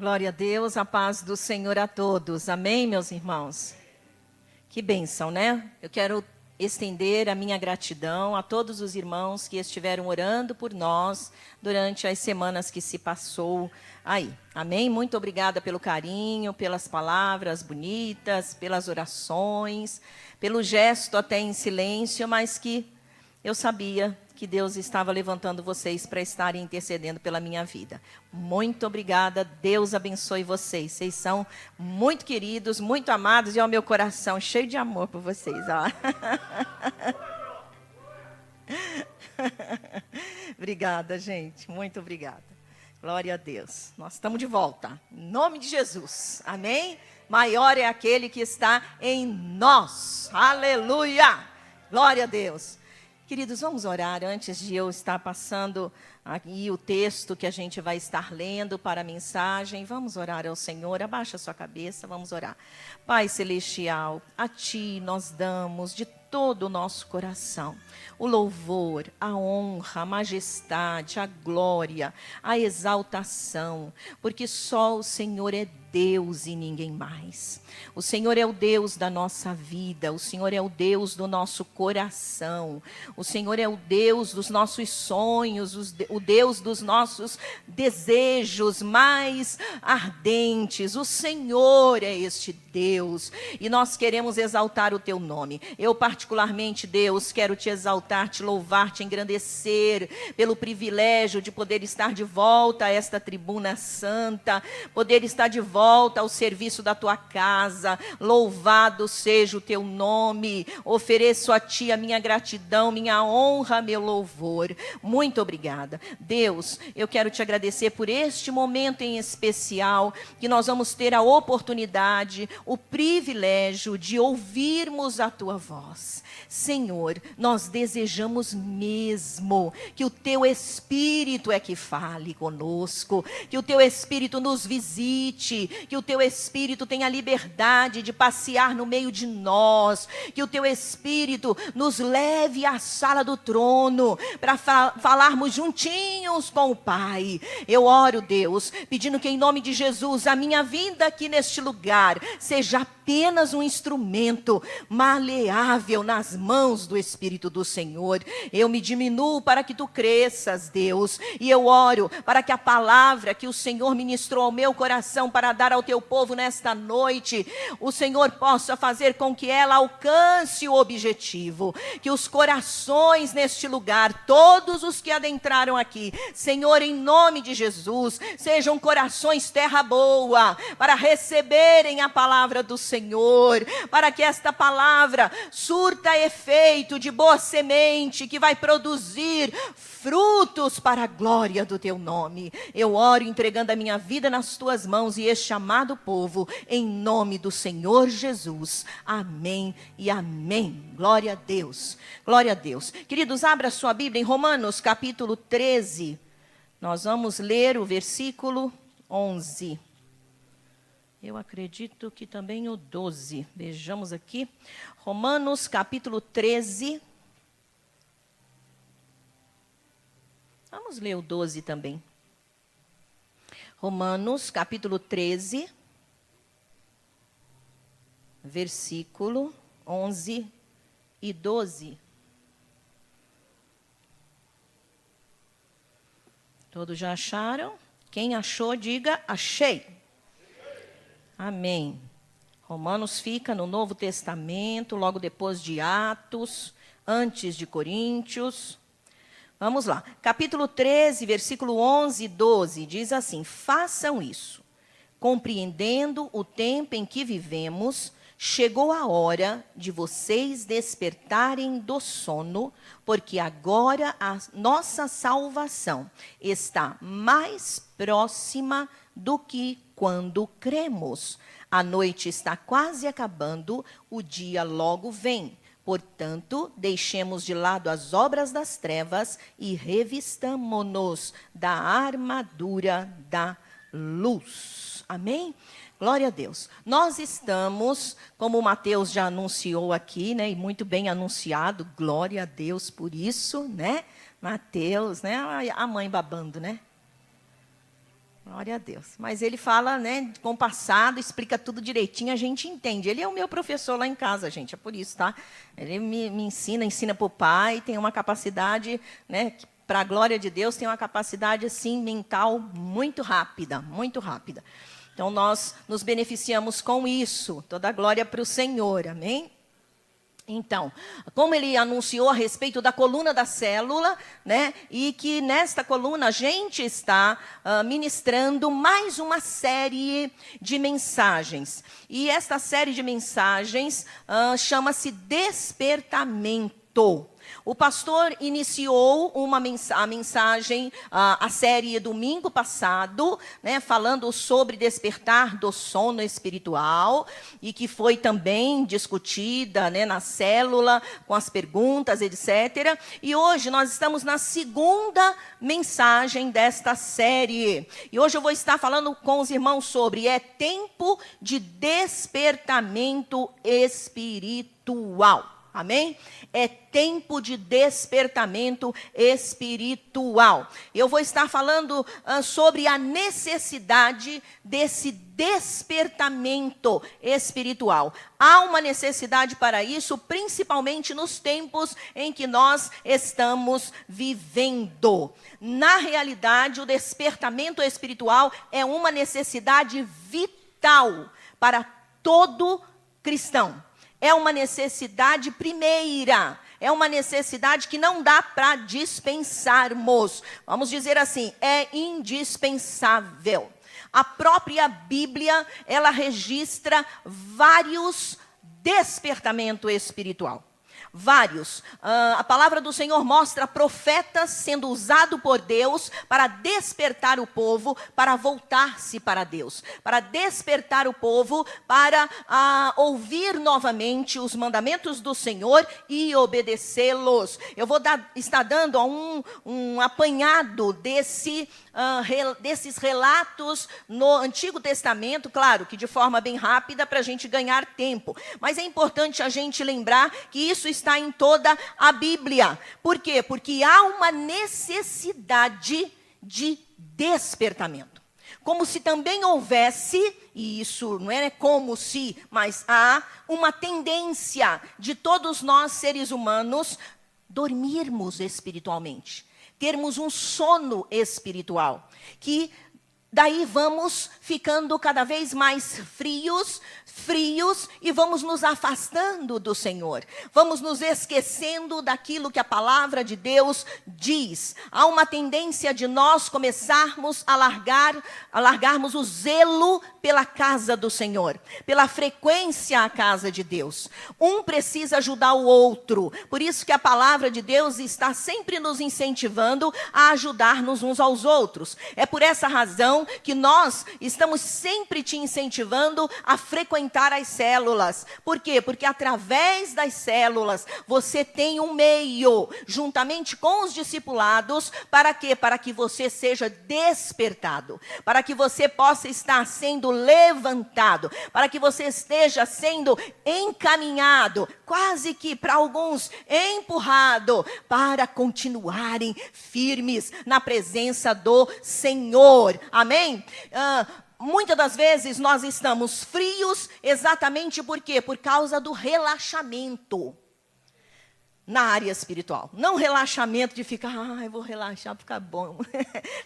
Glória a Deus, a paz do Senhor a todos. Amém, meus irmãos? Que bênção, né? Eu quero estender a minha gratidão a todos os irmãos que estiveram orando por nós durante as semanas que se passou aí. Amém? Muito obrigada pelo carinho, pelas palavras bonitas, pelas orações, pelo gesto até em silêncio, mas que eu sabia que Deus estava levantando vocês para estarem intercedendo pela minha vida. Muito obrigada, Deus abençoe vocês. Vocês são muito queridos, muito amados, e ó, meu coração cheio de amor por vocês. Ó. Obrigada, gente, muito obrigada. Glória a Deus. Nós estamos de volta, em nome de Jesus, amém? Maior é aquele que está em nós, aleluia, glória a Deus. Queridos, vamos orar antes de eu estar passando aqui o texto que a gente vai estar lendo para a mensagem. Vamos orar ao Senhor, abaixa a sua cabeça, vamos orar. Pai Celestial, a Ti nós damos de todo o nosso coração o louvor, a honra, a majestade, a glória, a exaltação, porque só o Senhor é Deus e ninguém mais. O Senhor é o Deus da nossa vida, o Senhor é o Deus do nosso coração, o Senhor é o Deus dos nossos sonhos, o Deus dos nossos desejos mais ardentes. O Senhor é este Deus e nós queremos exaltar o Teu nome. Eu particularmente, Deus, quero Te exaltar, Te louvar, Te engrandecer pelo privilégio de poder estar de volta a esta tribuna santa, poder estar de volta ao serviço da Tua casa. Louvado seja o Teu nome. Ofereço a Ti a minha gratidão, minha honra, meu louvor. Muito obrigada. Deus, eu quero Te agradecer por este momento em especial, que nós vamos ter a oportunidade, o privilégio de ouvirmos a Tua voz. Senhor, nós desejamos mesmo que o Teu Espírito é que fale conosco, que o Teu Espírito nos visite, que o Teu Espírito tenha liberdade de passear no meio de nós, que o Teu Espírito nos leve à sala do trono para falarmos juntinhos com o Pai. Eu oro, Deus, pedindo que em nome de Jesus a minha vinda aqui neste lugar seja apenas um instrumento maleável nas mãos do Espírito do Senhor. Eu me diminuo para que Tu cresças, Deus, e eu oro para que a palavra que o Senhor ministrou ao meu coração para dar ao Teu povo nesta noite, o Senhor possa fazer com que ela alcance o objetivo, que os corações neste lugar, todos os que adentraram aqui, Senhor, em nome de Jesus, sejam corações terra boa, para receberem a palavra do Senhor, para que esta palavra surta efeito de boa semente, que vai produzir frutos para a glória do Teu nome. Eu oro entregando a minha vida nas Tuas mãos e este amado povo, em nome do Senhor Jesus. Amém e amém. Glória a Deus. Glória a Deus. Queridos, abra sua Bíblia em Romanos capítulo 13. Nós vamos ler o versículo 11. Eu acredito que também o 12. Vejamos aqui. Romanos capítulo 13. Vamos ler o 12 também. Romanos, capítulo 13, versículo 11 e 12. Todos já acharam? Quem achou, diga, achei. Amém. Romanos fica no Novo Testamento, logo depois de Atos, antes de Coríntios. Vamos lá, capítulo 13, versículo 11 e 12, diz assim: façam isso, compreendendo o tempo em que vivemos, chegou a hora de vocês despertarem do sono, porque agora a nossa salvação está mais próxima do que quando cremos. A noite está quase acabando, o dia logo vem. Portanto, deixemos de lado as obras das trevas e revistamo-nos da armadura da luz. Amém? Glória a Deus. Nós estamos, como o Mateus já anunciou aqui, né, e muito bem anunciado, glória a Deus por isso, né? Mateus, né? A mãe babando, né? Glória a Deus. Mas ele fala, né, com o passado, explica tudo direitinho, a gente entende. Ele é o meu professor lá em casa, gente, é por isso, tá? Ele me ensina para o pai, tem uma capacidade, né, para a glória de Deus, tem uma capacidade, assim, mental muito rápida, muito rápida. Então, nós nos beneficiamos com isso. Toda a glória para o Senhor, amém? Então, como ele anunciou a respeito da coluna da célula, né, e que nesta coluna a gente está ministrando mais uma série de mensagens. E esta série de mensagens chama-se Despertamento. O pastor iniciou a mensagem, a série domingo passado, né, falando sobre despertar do sono espiritual, e que foi também discutida, né, na célula, com as perguntas, etc. E hoje nós estamos na segunda mensagem desta série. E hoje eu vou estar falando com os irmãos sobre tempo de despertamento espiritual. Amém? É tempo de despertamento espiritual. Eu vou estar falando sobre a necessidade desse despertamento espiritual. Há uma necessidade para isso, principalmente nos tempos em que nós estamos vivendo. Na realidade, o despertamento espiritual é uma necessidade vital para todo cristão. É uma necessidade primeira, é uma necessidade que não dá para dispensarmos. Vamos dizer assim, é indispensável. A própria Bíblia, ela registra vários despertamentos espiritual. Vários. A palavra do Senhor mostra profetas sendo usados por Deus para despertar o povo, para voltar-se para Deus. Para despertar o povo, para ouvir novamente os mandamentos do Senhor e obedecê-los. Eu vou estar dando um apanhado desses relatos no Antigo Testamento, claro, que de forma bem rápida para a gente ganhar tempo. Mas é importante a gente lembrar que isso está em toda a Bíblia. Por quê? Porque há uma necessidade de despertamento. Como se também houvesse, e isso não é como se, mas há uma tendência de todos nós seres humanos dormirmos espiritualmente. Termos um sono espiritual, que daí vamos ficando cada vez mais frios e vamos nos afastando do Senhor. Vamos nos esquecendo daquilo que a palavra de Deus diz. Há uma tendência de nós começarmos a largarmos o zelo pela casa do Senhor, pela frequência à casa de Deus. Um precisa ajudar o outro. Por isso que a palavra de Deus está sempre nos incentivando a ajudar-nos uns aos outros. É por essa razão que nós estamos sempre te incentivando a frequentar as células. Por quê? Porque através das células você tem um meio, juntamente com os discipulados, para quê? Para que você seja despertado, para que você possa estar sendo levantado, para que você esteja sendo encaminhado, quase que para alguns empurrado, para continuarem firmes na presença do Senhor. Amém? Muitas das vezes nós estamos frios exatamente por quê? Por causa do relaxamento na área espiritual. Não relaxamento de ficar, eu vou relaxar, ficar bom.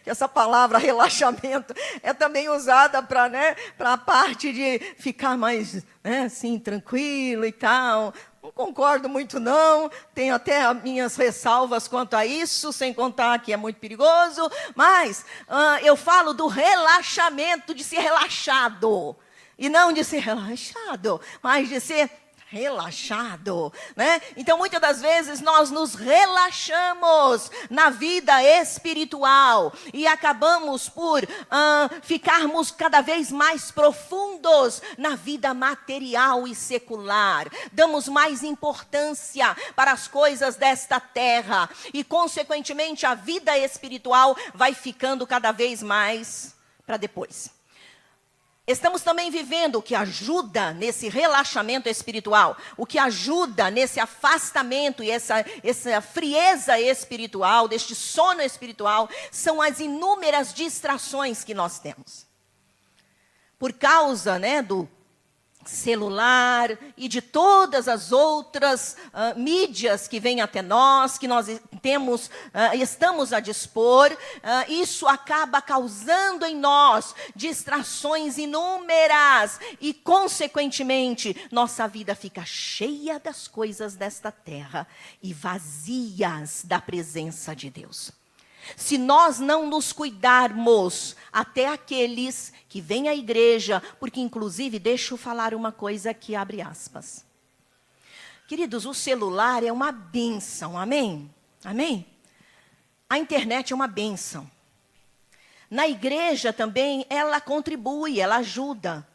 Essa palavra relaxamento é também usada para, né, para a parte de ficar mais, né, assim, tranquilo e tal. Não concordo muito não, tenho até as minhas ressalvas quanto a isso, sem contar que é muito perigoso, mas eu falo do relaxamento, de ser relaxado, e não de ser relaxado, mas de ser relaxado, né? Então, muitas das vezes, nós nos relaxamos na vida espiritual e acabamos por ficarmos cada vez mais profundos na vida material e secular. Damos mais importância para as coisas desta terra e, consequentemente, a vida espiritual vai ficando cada vez mais para depois. Estamos também vivendo o que ajuda nesse relaxamento espiritual, o que ajuda nesse afastamento e essa frieza espiritual, deste sono espiritual, são as inúmeras distrações que nós temos. Por causa, do celular e de todas as outras mídias que vêm até nós, que nós estamos a dispor, isso acaba causando em nós distrações inúmeras e, consequentemente, nossa vida fica cheia das coisas desta terra e vazias da presença de Deus. Se nós não nos cuidarmos, até aqueles que vêm à igreja, porque inclusive, deixa eu falar uma coisa aqui, abre aspas. Queridos, o celular é uma bênção, amém? Amém? A internet é uma bênção. Na igreja também, ela contribui, ela ajuda,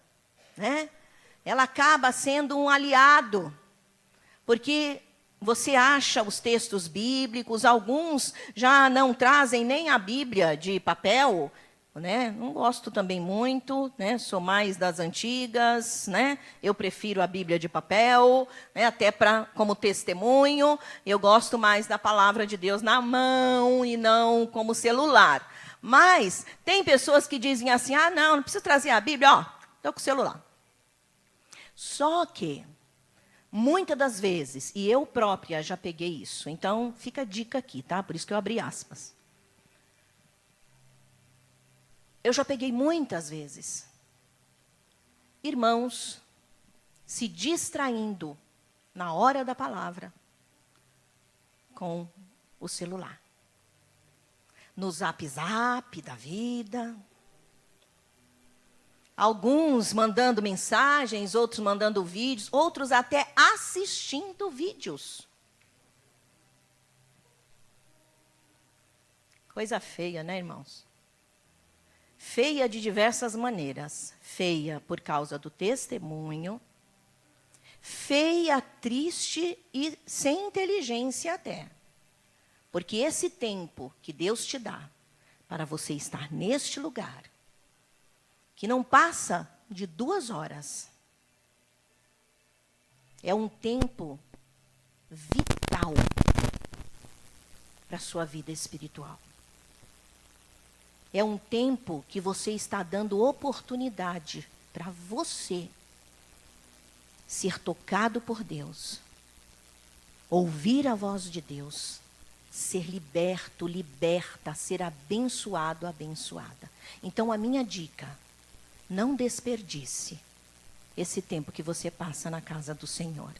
Ela acaba sendo um aliado, porque você acha os textos bíblicos, alguns já não trazem nem a Bíblia de papel, Não gosto também muito, Sou mais das antigas, Eu prefiro a Bíblia de papel, até como testemunho. Eu gosto mais da palavra de Deus na mão e não como celular. Mas tem pessoas que dizem assim, não precisa trazer a Bíblia, estou com o celular. Só que muitas das vezes, e eu própria já peguei isso, então fica a dica aqui, tá? Por isso que eu abri aspas. Eu já peguei muitas vezes irmãos se distraindo na hora da palavra com o celular. No zap da vida. Alguns mandando mensagens, outros mandando vídeos, outros até assistindo vídeos. Coisa feia, irmãos? Feia de diversas maneiras. Feia por causa do testemunho. Feia, triste e sem inteligência até. Porque esse tempo que Deus te dá para você estar neste lugar, que não passa de 2 horas. É um tempo vital para a sua vida espiritual. É um tempo que você está dando oportunidade para você ser tocado por Deus, ouvir a voz de Deus, ser liberto, liberta, ser abençoado, abençoada. Então, a minha dica: não desperdice esse tempo que você passa na casa do Senhor.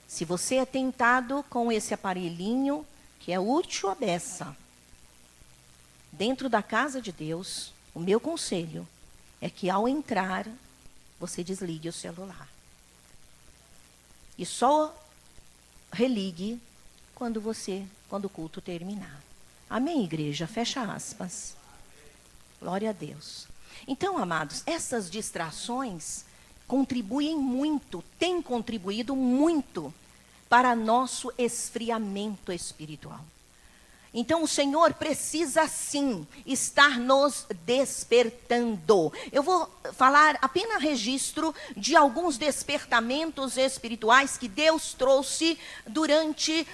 Se você é tentado com esse aparelhinho, que é útil à beça, dentro da casa de Deus, o meu conselho é que ao entrar, você desligue o celular. E só religue quando o culto terminar. Amém, igreja? Fecha aspas. Glória a Deus. Então, amados, essas distrações contribuem muito, têm contribuído muito para nosso esfriamento espiritual. Então, o Senhor precisa, sim, estar nos despertando. Eu vou falar apenas registro de alguns despertamentos espirituais que Deus trouxe durante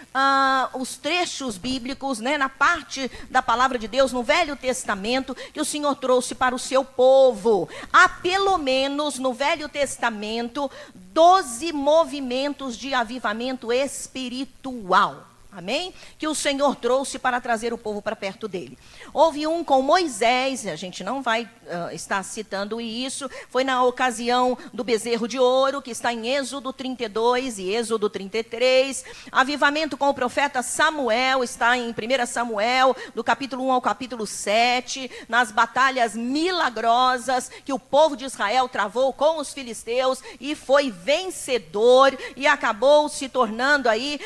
os trechos bíblicos, na parte da palavra de Deus, no Velho Testamento, que o Senhor trouxe para o seu povo. Há, pelo menos, no Velho Testamento, 12 movimentos de avivamento espiritual. Amém? Que o Senhor trouxe para trazer o povo para perto dele. Houve um com Moisés, a gente não vai estar citando isso, foi na ocasião do bezerro de ouro, que está em Êxodo 32 e Êxodo 33. Avivamento com o profeta Samuel, está em 1 Samuel, do capítulo 1 ao capítulo 7, nas batalhas milagrosas que o povo de Israel travou com os filisteus e foi vencedor e acabou se tornando aí,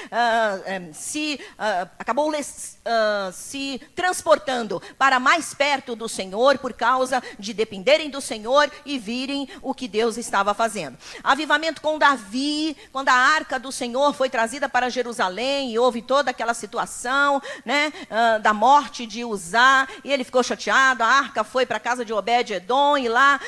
se transportando para mais perto do Senhor por causa de dependerem do Senhor e virem o que Deus estava fazendo. Avivamento com Davi, quando a arca do Senhor foi trazida para Jerusalém e houve toda aquela situação, né, da morte de Uzá, e ele ficou chateado, a arca foi para a casa de Obed-edom, e lá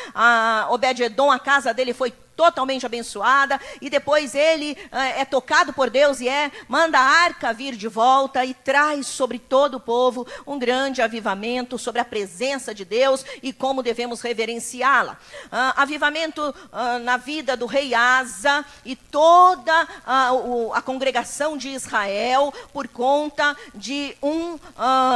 Obed-edom, a casa dele foi totalmente abençoada, e depois ele é tocado por Deus e manda a arca vir de volta e traz sobre todo o povo um grande avivamento sobre a presença de Deus e como devemos reverenciá-la. Avivamento na vida do rei Asa e toda a congregação de Israel por conta de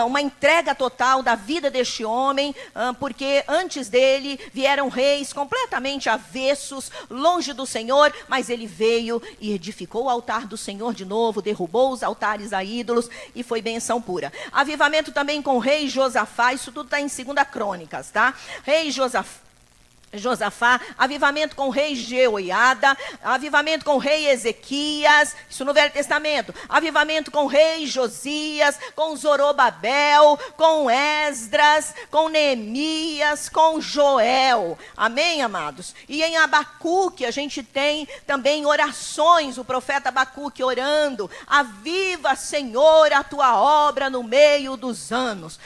uma entrega total da vida deste homem, porque antes dele vieram reis completamente avessos, longe do Senhor, mas ele veio e edificou o altar do Senhor de novo, derrubou os altares a ídolos e foi benção pura. Avivamento também com o rei Josafá, isso tudo está em 2 Crônicas, tá? Rei Josafá, avivamento com o rei Jeoiada, avivamento com o rei Ezequias, isso no Velho Testamento, avivamento com o rei Josias, com Zorobabel, com Esdras, com Neemias, com Joel, amém, amados? E em Abacuque a gente tem também orações, o profeta Abacuque orando, aviva, Senhor, a tua obra no meio dos anos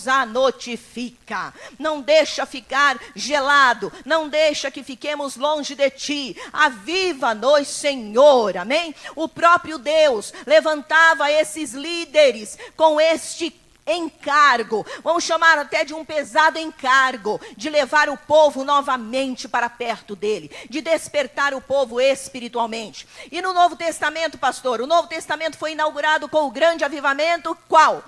a notifica, não deixa ficar gelado, não deixa que fiquemos longe de ti, aviva-nos, Senhor, amém? O próprio Deus levantava esses líderes com este encargo, vamos chamar até de um pesado encargo, de levar o povo novamente para perto dele, de despertar o povo espiritualmente. E no Novo Testamento, pastor, o Novo Testamento foi inaugurado com o grande avivamento, qual?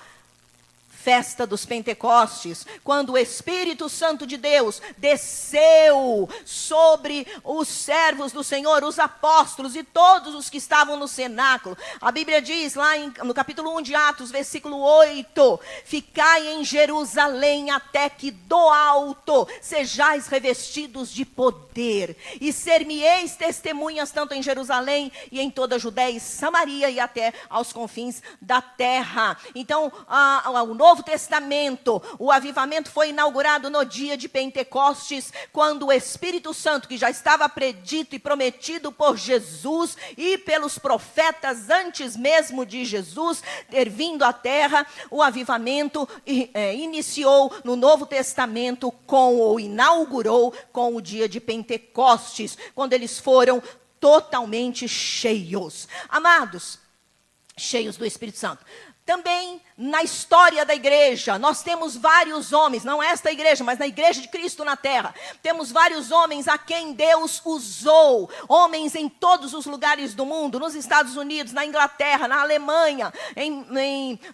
Festa dos Pentecostes, quando o Espírito Santo de Deus desceu sobre os servos do Senhor, os apóstolos e todos os que estavam no cenáculo. A Bíblia diz lá no capítulo 1 de Atos, versículo 8, ficai em Jerusalém até que do alto sejais revestidos de poder, e ser-me-eis testemunhas tanto em Jerusalém e em toda a Judéia e Samaria e até aos confins da terra. Então, o Novo Testamento, o avivamento foi inaugurado no dia de Pentecostes, quando o Espírito Santo, que já estava predito e prometido por Jesus e pelos profetas antes mesmo de Jesus ter vindo à terra, o avivamento iniciou no Novo Testamento ou inaugurou com o dia de Pentecostes, quando eles foram totalmente cheios. Amados, cheios do Espírito Santo. Também na história da igreja, nós temos vários homens, não esta igreja, mas na igreja de Cristo na terra, temos vários homens a quem Deus usou, homens em todos os lugares do mundo, nos Estados Unidos, na Inglaterra, na Alemanha,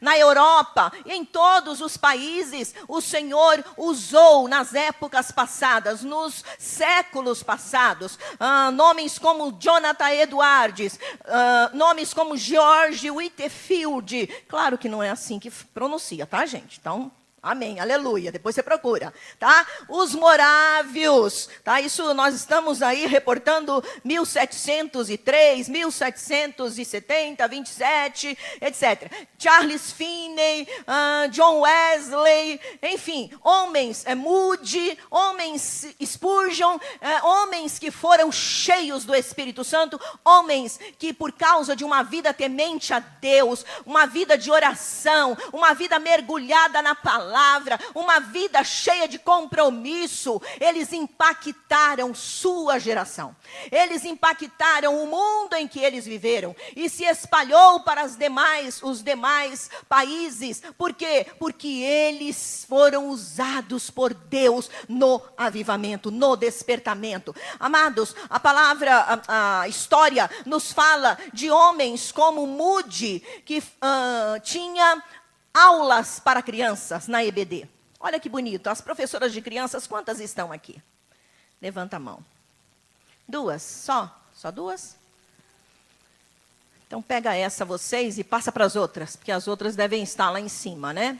na Europa, em todos os países, o Senhor usou nas épocas passadas, nos séculos passados, nomes como Jonathan Edwards, nomes como George Whitefield, claro que não é assim que pronuncia, tá, gente? Então, amém, aleluia, depois você procura, tá? Os morávios, tá? Isso nós estamos aí reportando 1703, 1770, 27, etc. Charles Finney, John Wesley, enfim, homens, Moody, homens Spurgeon, homens que foram cheios do Espírito Santo, homens que por causa de uma vida temente a Deus, uma vida de oração, uma vida mergulhada na palavra, uma vida cheia de compromisso, eles impactaram sua geração. Eles impactaram o mundo em que eles viveram e se espalhou para os demais países. Por quê? Porque eles foram usados por Deus no avivamento, no despertamento. Amados, a palavra, a história nos fala de homens como Moody, que tinha aulas para crianças na EBD. Olha que bonito. As professoras de crianças, quantas estão aqui? Levanta a mão. 2, só? Só 2? Então pega essa vocês e passa para as outras, porque as outras devem estar lá em cima, né?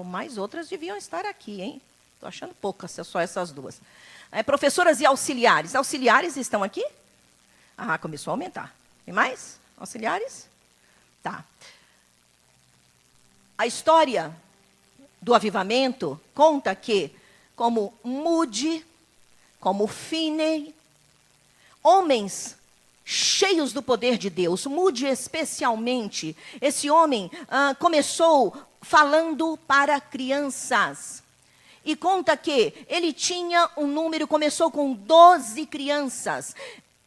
Mais outras deviam estar aqui, hein? Estou achando poucas, só essas 2. Professoras e auxiliares. Auxiliares estão aqui? Começou a aumentar. E mais? Auxiliares? Tá. A história do avivamento conta que, como Moody, como Finney, homens cheios do poder de Deus, Moody especialmente, esse homem começou falando para crianças. E conta que ele tinha um número, começou com 12 crianças,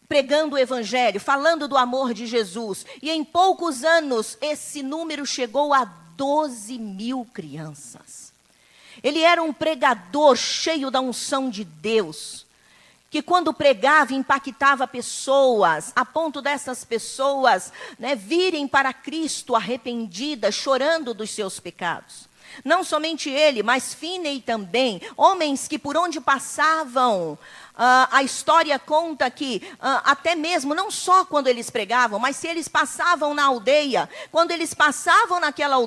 pregando o evangelho, falando do amor de Jesus. E em poucos anos, esse número chegou a 12.000 crianças. Ele era um pregador cheio da unção de Deus, que quando pregava impactava pessoas, a ponto dessas pessoas virem para Cristo arrependidas, chorando dos seus pecados. Não somente ele, mas Finney também, homens que por onde passavam, a história conta que até mesmo, não só quando eles pregavam, mas se eles passavam na aldeia, quando eles passavam naquela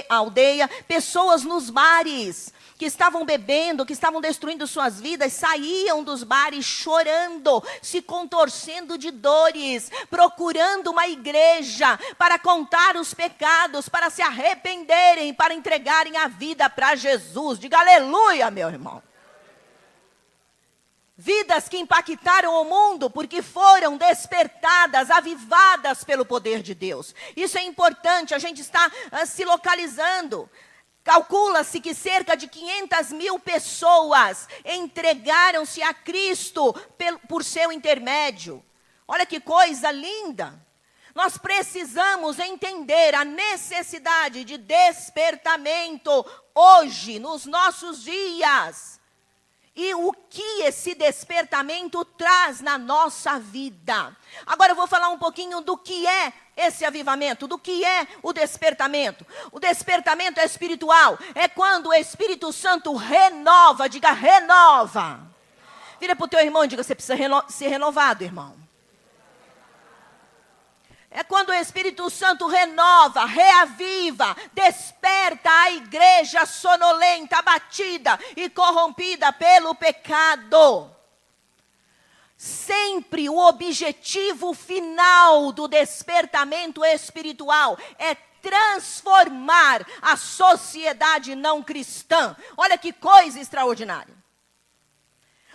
aldeia, pessoas nos bares, que estavam bebendo, que estavam destruindo suas vidas, saíam dos bares chorando, se contorcendo de dores, procurando uma igreja para contar os pecados, para se arrependerem, para entregarem a vida para Jesus. Diga aleluia, meu irmão. Vidas que impactaram o mundo porque foram despertadas, avivadas pelo poder de Deus. Isso é importante, a gente está se localizando. Calcula-se que cerca de 500.000 pessoas entregaram-se a Cristo por seu intermédio. Olha que coisa linda! Nós precisamos entender a necessidade de despertamento hoje, nos nossos dias. E o que esse despertamento traz na nossa vida. Agora eu vou falar um pouquinho do que é esse avivamento, do que é o despertamento. O despertamento é espiritual, é quando o Espírito Santo renova, diga renova. Vira para o teu irmão e diga, você precisa ser renovado, irmão. É quando o Espírito Santo renova, reaviva, desperta a igreja sonolenta, abatida e corrompida pelo pecado. Sempre o objetivo final do despertamento espiritual é transformar a sociedade não cristã. Olha que coisa extraordinária.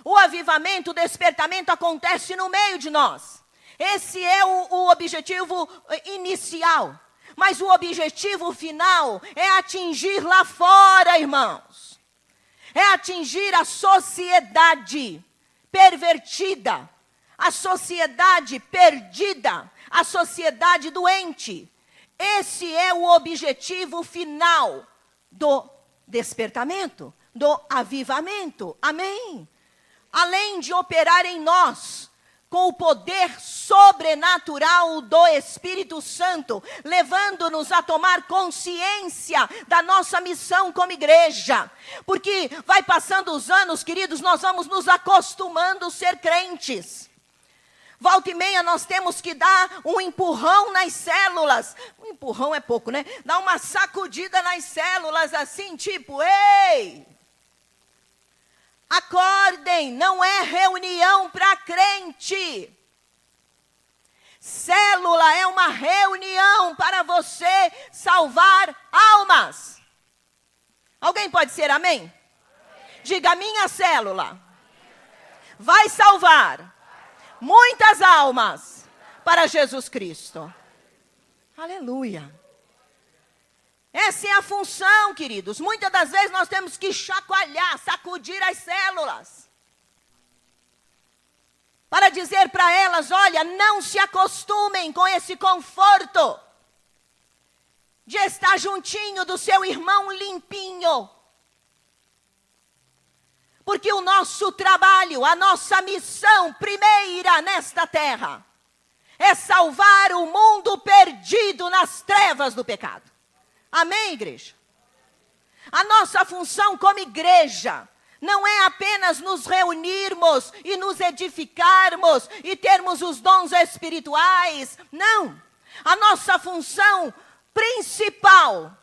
O avivamento, o despertamento acontece no meio de nós. Esse é o objetivo inicial. Mas o objetivo final é atingir lá fora, irmãos. É atingir a sociedade pervertida, a sociedade perdida, a sociedade doente. Esse é o objetivo final do despertamento, do avivamento. Amém? Além de operar em nós com o poder sobrenatural do Espírito Santo, levando-nos a tomar consciência da nossa missão como igreja. Porque vai passando os anos, queridos, nós vamos nos acostumando a ser crentes. Volta e meia nós temos que dar um empurrão nas células. Um empurrão é pouco, né? Dar uma sacudida nas células assim, tipo, ei! Acordem, não é reunião para crente. Célula é uma reunião para você salvar almas. Alguém pode ser amém? Diga, minha célula vai salvar muitas almas para Jesus Cristo. Aleluia. Essa é a função, queridos. Muitas das vezes nós temos que chacoalhar, sacudir as células. Para dizer para elas, olha, não se acostumem com esse conforto de estar juntinho do seu irmão limpinho. Porque o nosso trabalho, a nossa missão primeira nesta terra é salvar o mundo perdido nas trevas do pecado. Amém, igreja? A nossa função como igreja não é apenas nos reunirmos e nos edificarmos e termos os dons espirituais. Não. A nossa função principal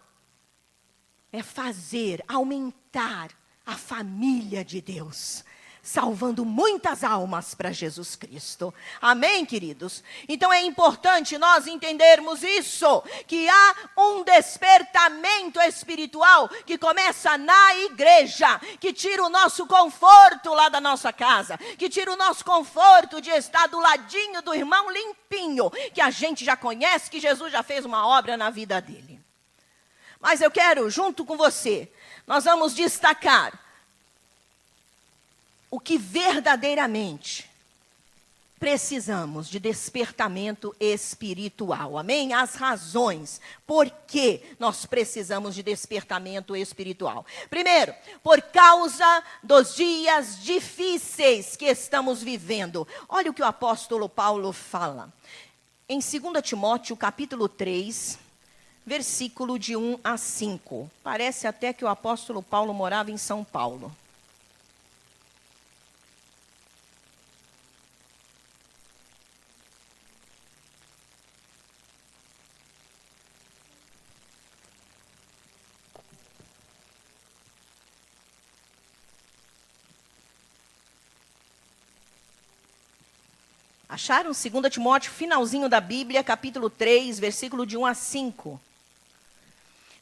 é fazer, aumentar a família de Deus. salvando muitas almas para Jesus Cristo. Amém, queridos? Então é importante nós entendermos isso, que há um despertamento espiritual que começa na igreja, que tira o nosso conforto lá da nossa casa, que tira o nosso conforto de estar do ladinho do irmão limpinho, que a gente já conhece, que Jesus já fez uma obra na vida dele. Mas eu quero, junto com você, nós vamos destacar o que verdadeiramente precisamos de despertamento espiritual. Amém? As razões por que nós precisamos de despertamento espiritual. Primeiro, por causa dos dias difíceis que estamos vivendo. Olha o que o apóstolo Paulo fala. Em 2 Timóteo, capítulo 3, versículo de 1 a 5. Parece até que o apóstolo Paulo morava em São Paulo. Acharam 2 Timóteo, finalzinho da Bíblia, capítulo 3, versículo de 1 a 5.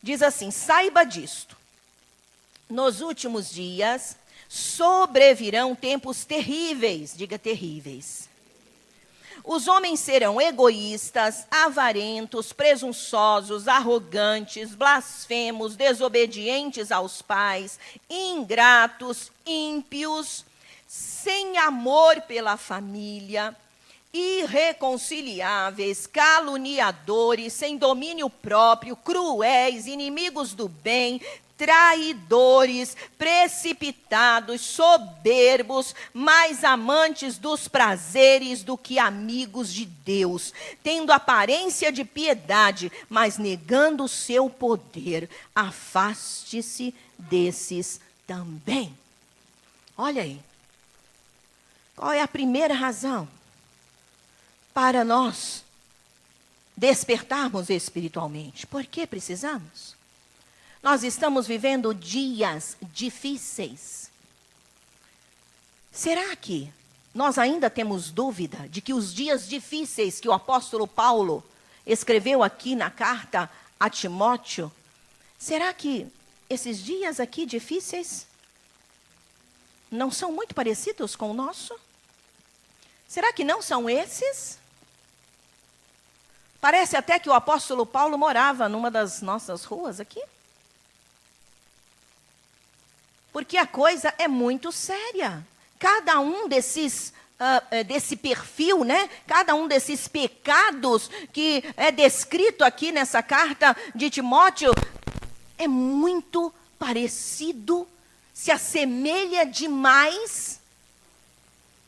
Diz assim: saiba disto, nos últimos dias sobrevirão tempos terríveis, diga terríveis. Os homens serão egoístas, avarentos, presunçosos, arrogantes, blasfemos, desobedientes aos pais, ingratos, ímpios, sem amor pela família, irreconciliáveis, caluniadores, sem domínio próprio, cruéis, inimigos do bem, traidores, precipitados, soberbos, mais amantes dos prazeres do que amigos de Deus, tendo aparência de piedade, mas negando o seu poder. Afaste-se desses também. Olha aí. Qual é a primeira razão para nós despertarmos espiritualmente? Por que precisamos? Nós estamos vivendo dias difíceis. Será que nós ainda temos dúvida de que os dias difíceis que o apóstolo Paulo escreveu aqui na carta a Timóteo, será que esses dias aqui difíceis não são muito parecidos com o nosso? Será que não são esses? Parece até que o apóstolo Paulo morava numa das nossas ruas aqui. Porque a coisa é muito séria. Cada um desse perfil, né? Cada um desses pecados que é descrito aqui nessa carta de Timóteo, é muito parecido, se assemelha demais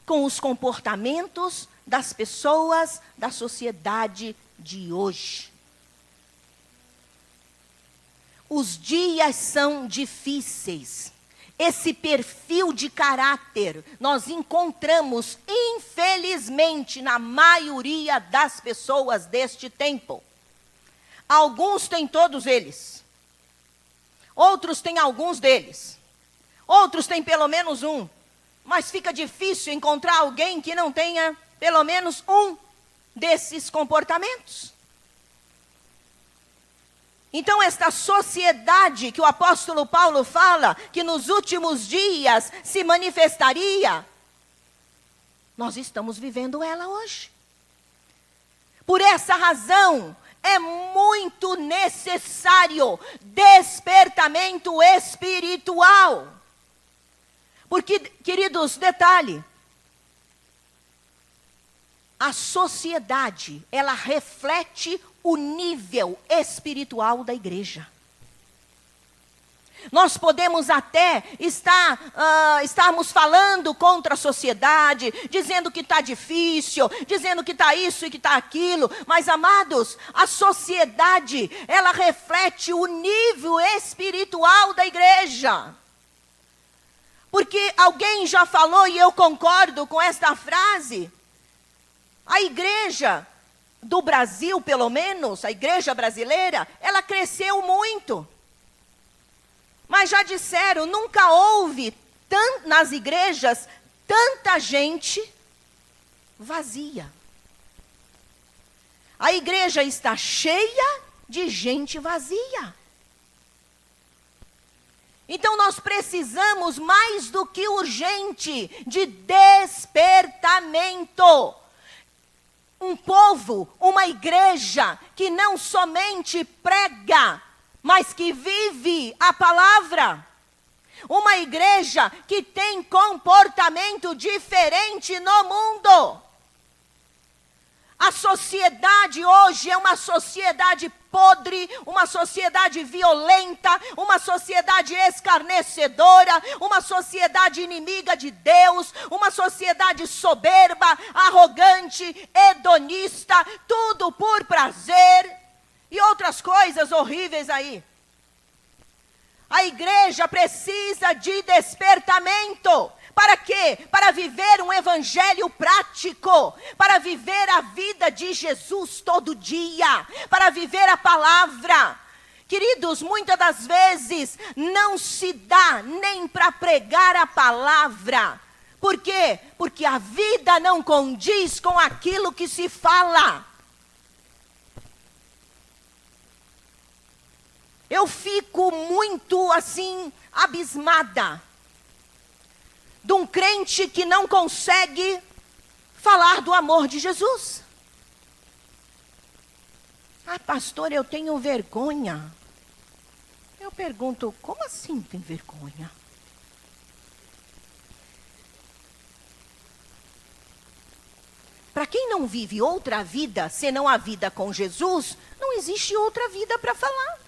com os comportamentos das pessoas da sociedade de hoje. Os dias são difíceis. Esse perfil de caráter nós encontramos, infelizmente, na maioria das pessoas deste tempo. Alguns têm todos eles. Outros têm alguns deles. Outros têm pelo menos um. Mas fica difícil encontrar alguém que não tenha pelo menos um desses comportamentos. Então, esta sociedade que o apóstolo Paulo fala, que nos últimos dias se manifestaria, nós estamos vivendo ela hoje. Por essa razão, é muito necessário despertamento espiritual. Porque, queridos, detalhe, a sociedade, ela reflete o nível espiritual da igreja. Nós podemos até estarmos falando contra a sociedade, dizendo que está difícil, dizendo que está isso e que está aquilo, mas, amados, a sociedade, ela reflete o nível espiritual da igreja. Porque alguém já falou, e eu concordo com esta frase, a igreja do Brasil, pelo menos, a igreja brasileira, ela cresceu muito. Mas já disseram, nunca houve nas igrejas tanta gente vazia. A igreja está cheia de gente vazia. Então nós precisamos mais do que urgente de despertamento. Um povo, uma igreja que não somente prega, mas que vive a palavra. Uma igreja que tem comportamento diferente no mundo. A sociedade hoje é uma sociedade podre, uma sociedade violenta, uma sociedade escarnecedora, uma sociedade inimiga de Deus, uma sociedade soberba, arrogante, hedonista, tudo por prazer e outras coisas horríveis aí. A igreja precisa de despertamento. Para quê? Para viver um evangelho prático, para viver a vida de Jesus todo dia, para viver a palavra. Queridos, muitas das vezes não se dá nem para pregar a palavra. Por quê? Porque a vida não condiz com aquilo que se fala. Eu fico muito assim, abismada de um crente que não consegue falar do amor de Jesus. Ah, pastor, eu tenho vergonha. Eu pergunto, como assim tem vergonha? Para quem não vive outra vida, senão a vida com Jesus, não existe outra vida para falar.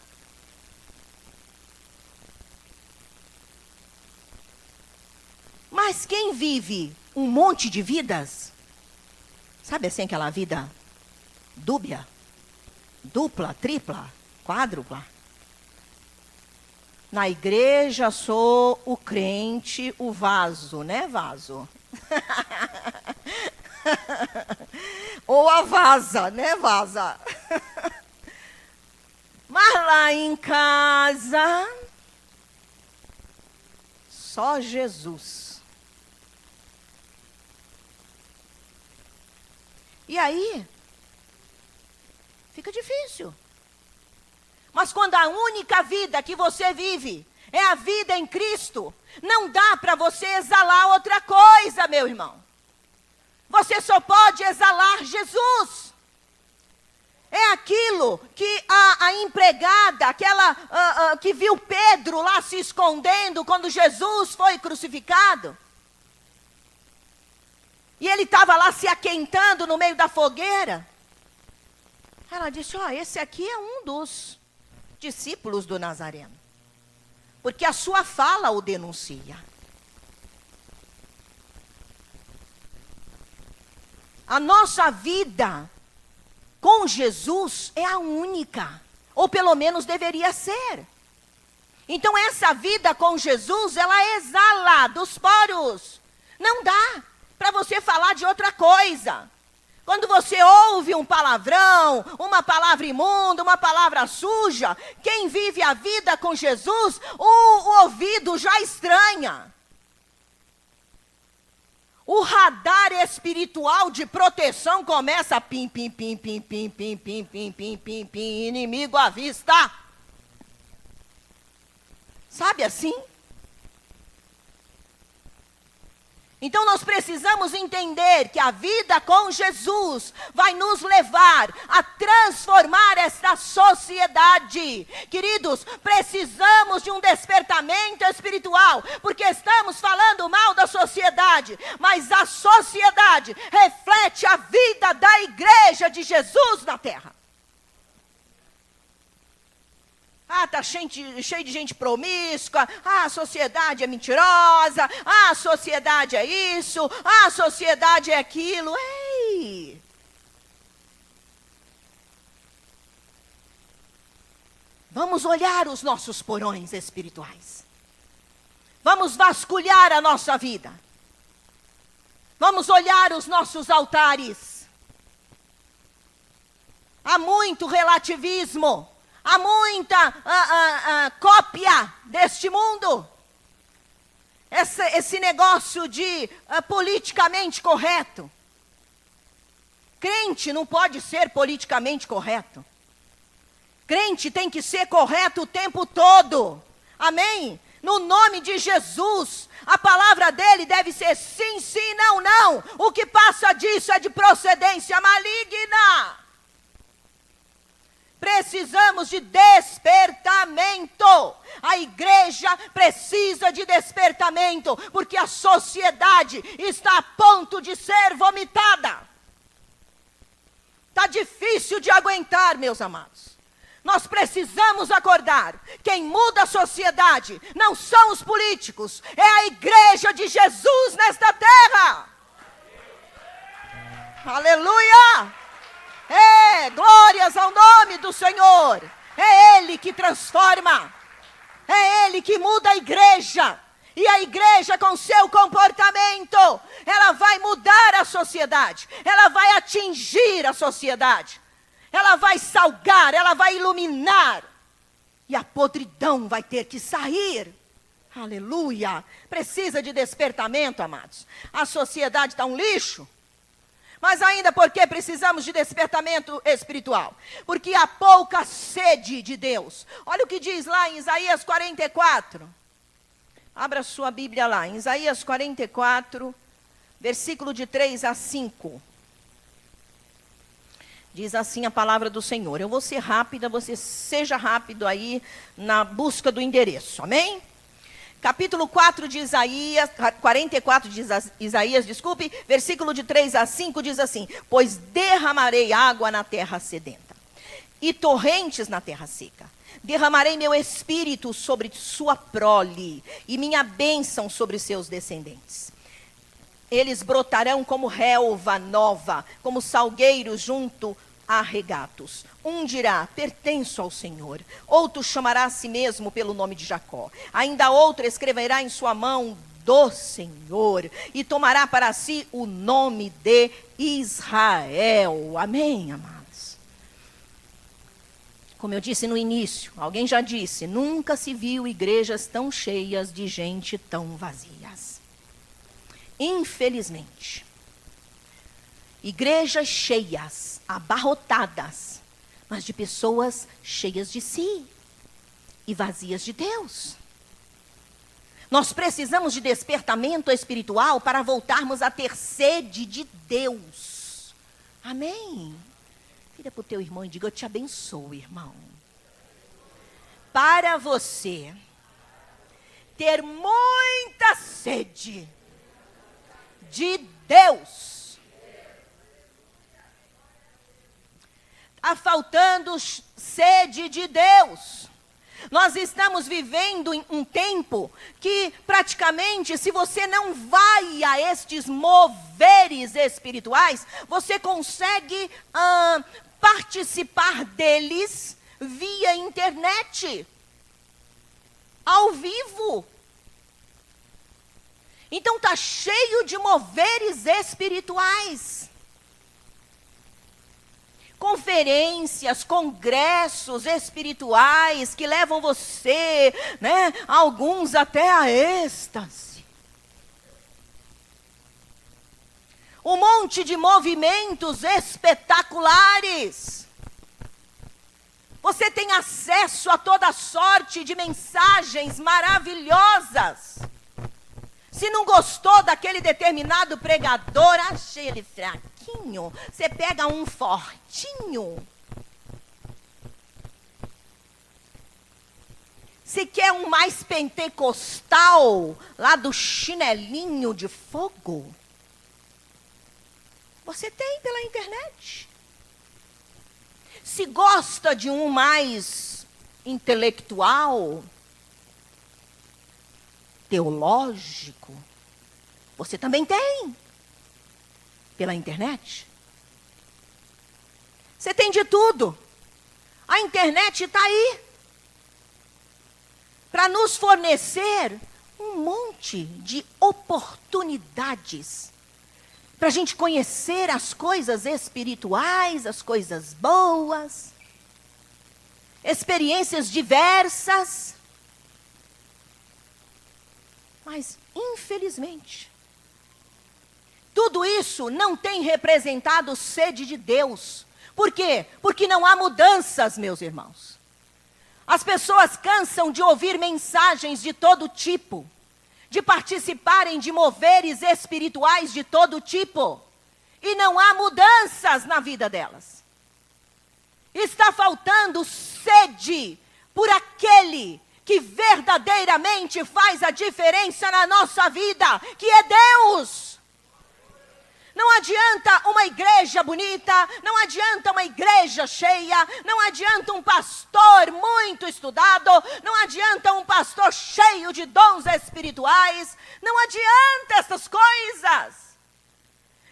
Mas quem vive um monte de vidas, sabe assim aquela vida dúbia, dupla, tripla, quádrupla? Na igreja sou o crente, o vaso, né, vaso? Ou a vaza, né, vaza? Mas lá em casa, só Jesus. E aí, fica difícil. Mas quando a única vida que você vive é a vida em Cristo, não dá para você exalar outra coisa, meu irmão. Você só pode exalar Jesus. É aquilo que a empregada, aquela que viu Pedro lá se escondendo quando Jesus foi crucificado. E ele estava lá se aquentando no meio da fogueira. Ela disse, esse aqui é um dos discípulos do Nazareno. Porque a sua fala o denuncia. A nossa vida com Jesus é a única. Ou pelo menos deveria ser. Então essa vida com Jesus, ela exala dos poros. Não dá para você falar de outra coisa. Quando você ouve um palavrão, uma palavra imunda, uma palavra suja, quem vive a vida com Jesus, o ouvido já estranha. O radar espiritual de proteção começa a pim, pim, pim, pim, pim, pim, pim, pim, pim, pim, pim, inimigo à vista. Sabe assim? Então nós precisamos entender que a vida com Jesus vai nos levar a transformar esta sociedade. Queridos, precisamos de um despertamento espiritual, porque estamos falando mal da sociedade, mas a sociedade reflete a vida da igreja de Jesus na terra. Está cheio de gente promíscua. A sociedade é mentirosa. A sociedade é isso. A sociedade é aquilo. Ei! Vamos olhar os nossos porões espirituais. Vamos vasculhar a nossa vida. Vamos olhar os nossos altares. Há muito relativismo. Há muita cópia deste mundo. esse negócio de politicamente correto. Crente não pode ser politicamente correto. Crente tem que ser correto o tempo todo. Amém? No nome de Jesus, a palavra dele deve ser sim, sim, não, não. O que passa disso é de procedência maligna. Precisamos de despertamento. A igreja precisa de despertamento, porque a sociedade está a ponto de ser vomitada. Está difícil de aguentar, meus amados. Nós precisamos acordar. Quem muda a sociedade não são os políticos, é a igreja de Jesus nesta terra. Aleluia! Glórias ao nome do Senhor. É Ele que transforma. É Ele que muda a igreja. E a igreja, com seu comportamento, ela vai mudar a sociedade. Ela vai atingir a sociedade. Ela vai salgar, ela vai iluminar. E a podridão vai ter que sair. Aleluia. Precisa de despertamento, amados. A sociedade está um lixo. Mas ainda porque precisamos de despertamento espiritual? Porque há pouca sede de Deus. Olha o que diz lá em Isaías 44. Abra sua Bíblia lá, em Isaías 44, versículo de 3 a 5. Diz assim a palavra do Senhor. Eu vou ser rápida, você seja rápido aí na busca do endereço, amém? Capítulo 4 de Isaías, 44 de Isaías, desculpe, versículo de 3 a 5 diz assim: pois derramarei água na terra sedenta, e torrentes na terra seca. Derramarei meu espírito sobre sua prole, e minha bênção sobre seus descendentes. Eles brotarão como relva nova, como salgueiros junto a regatos. Um dirá, pertenço ao Senhor. Outro chamará a si mesmo pelo nome de Jacó. Ainda outro escreverá em sua mão do Senhor, e tomará para si o nome de Israel. Amém, amados? Como eu disse no início, alguém já disse, nunca se viu igrejas tão cheias de gente tão vazias. Infelizmente, igrejas cheias, abarrotadas, mas de pessoas cheias de si e vazias de Deus. Nós precisamos de despertamento espiritual para voltarmos a ter sede de Deus. Amém? Vira para o teu irmão e diga, eu te abençoo, irmão. Para você ter muita sede de Deus, está faltando sede de Deus. Nós estamos vivendo um tempo que praticamente, se você não vai a estes moveres espirituais, você consegue participar deles via internet, ao vivo. Então está cheio de moveres espirituais. Conferências, congressos espirituais que levam você, né, alguns até a êxtase. Um monte de movimentos espetaculares. Você tem acesso a toda sorte de mensagens maravilhosas. Se não gostou daquele determinado pregador, achei ele fraquinho, você pega um fortinho. Se quer um mais pentecostal, lá do chinelinho de fogo, você tem pela internet. Se gosta de um mais intelectual, teológico, você também tem pela internet. Você tem de tudo. A internet está aí para nos fornecer um monte de oportunidades para a gente conhecer as coisas espirituais, as coisas boas, experiências diversas. Mas, infelizmente, tudo isso não tem representado sede de Deus. Por quê? Porque não há mudanças, meus irmãos. As pessoas cansam de ouvir mensagens de todo tipo, de participarem de moveres espirituais de todo tipo, e não há mudanças na vida delas. Está faltando sede por aquele que verdadeiramente faz a diferença na nossa vida, que é Deus. Não adianta uma igreja bonita, não adianta uma igreja cheia, não adianta um pastor muito estudado, não adianta um pastor cheio de dons espirituais, não adianta essas coisas.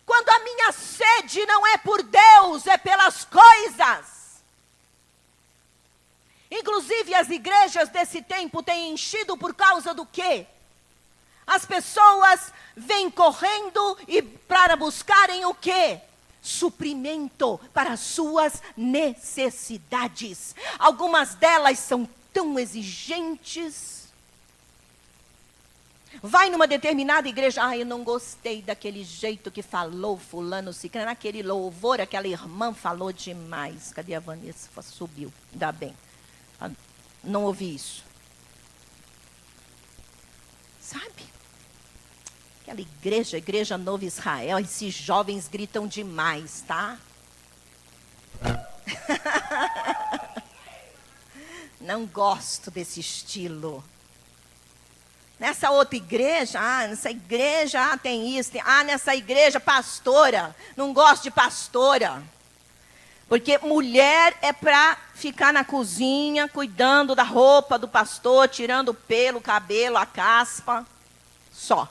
Quando a minha sede não é por Deus, é pelas coisas. Inclusive as igrejas desse tempo têm enchido por causa do quê? As pessoas vêm correndo e para buscarem o quê? Suprimento para as suas necessidades. Algumas delas são tão exigentes. Vai numa determinada igreja, eu não gostei daquele jeito que falou fulano, ciclano, naquele louvor, aquela irmã falou demais. Cadê a Vanessa? Subiu, ainda bem. Não ouvi isso. Sabe? Aquela igreja Novo Israel, esses jovens gritam demais, tá? Não gosto desse estilo. Nessa outra igreja, nessa igreja tem isso, nessa igreja pastora, não gosto de pastora. Porque mulher é para ficar na cozinha, cuidando da roupa do pastor, tirando o pelo, o cabelo, a caspa, só.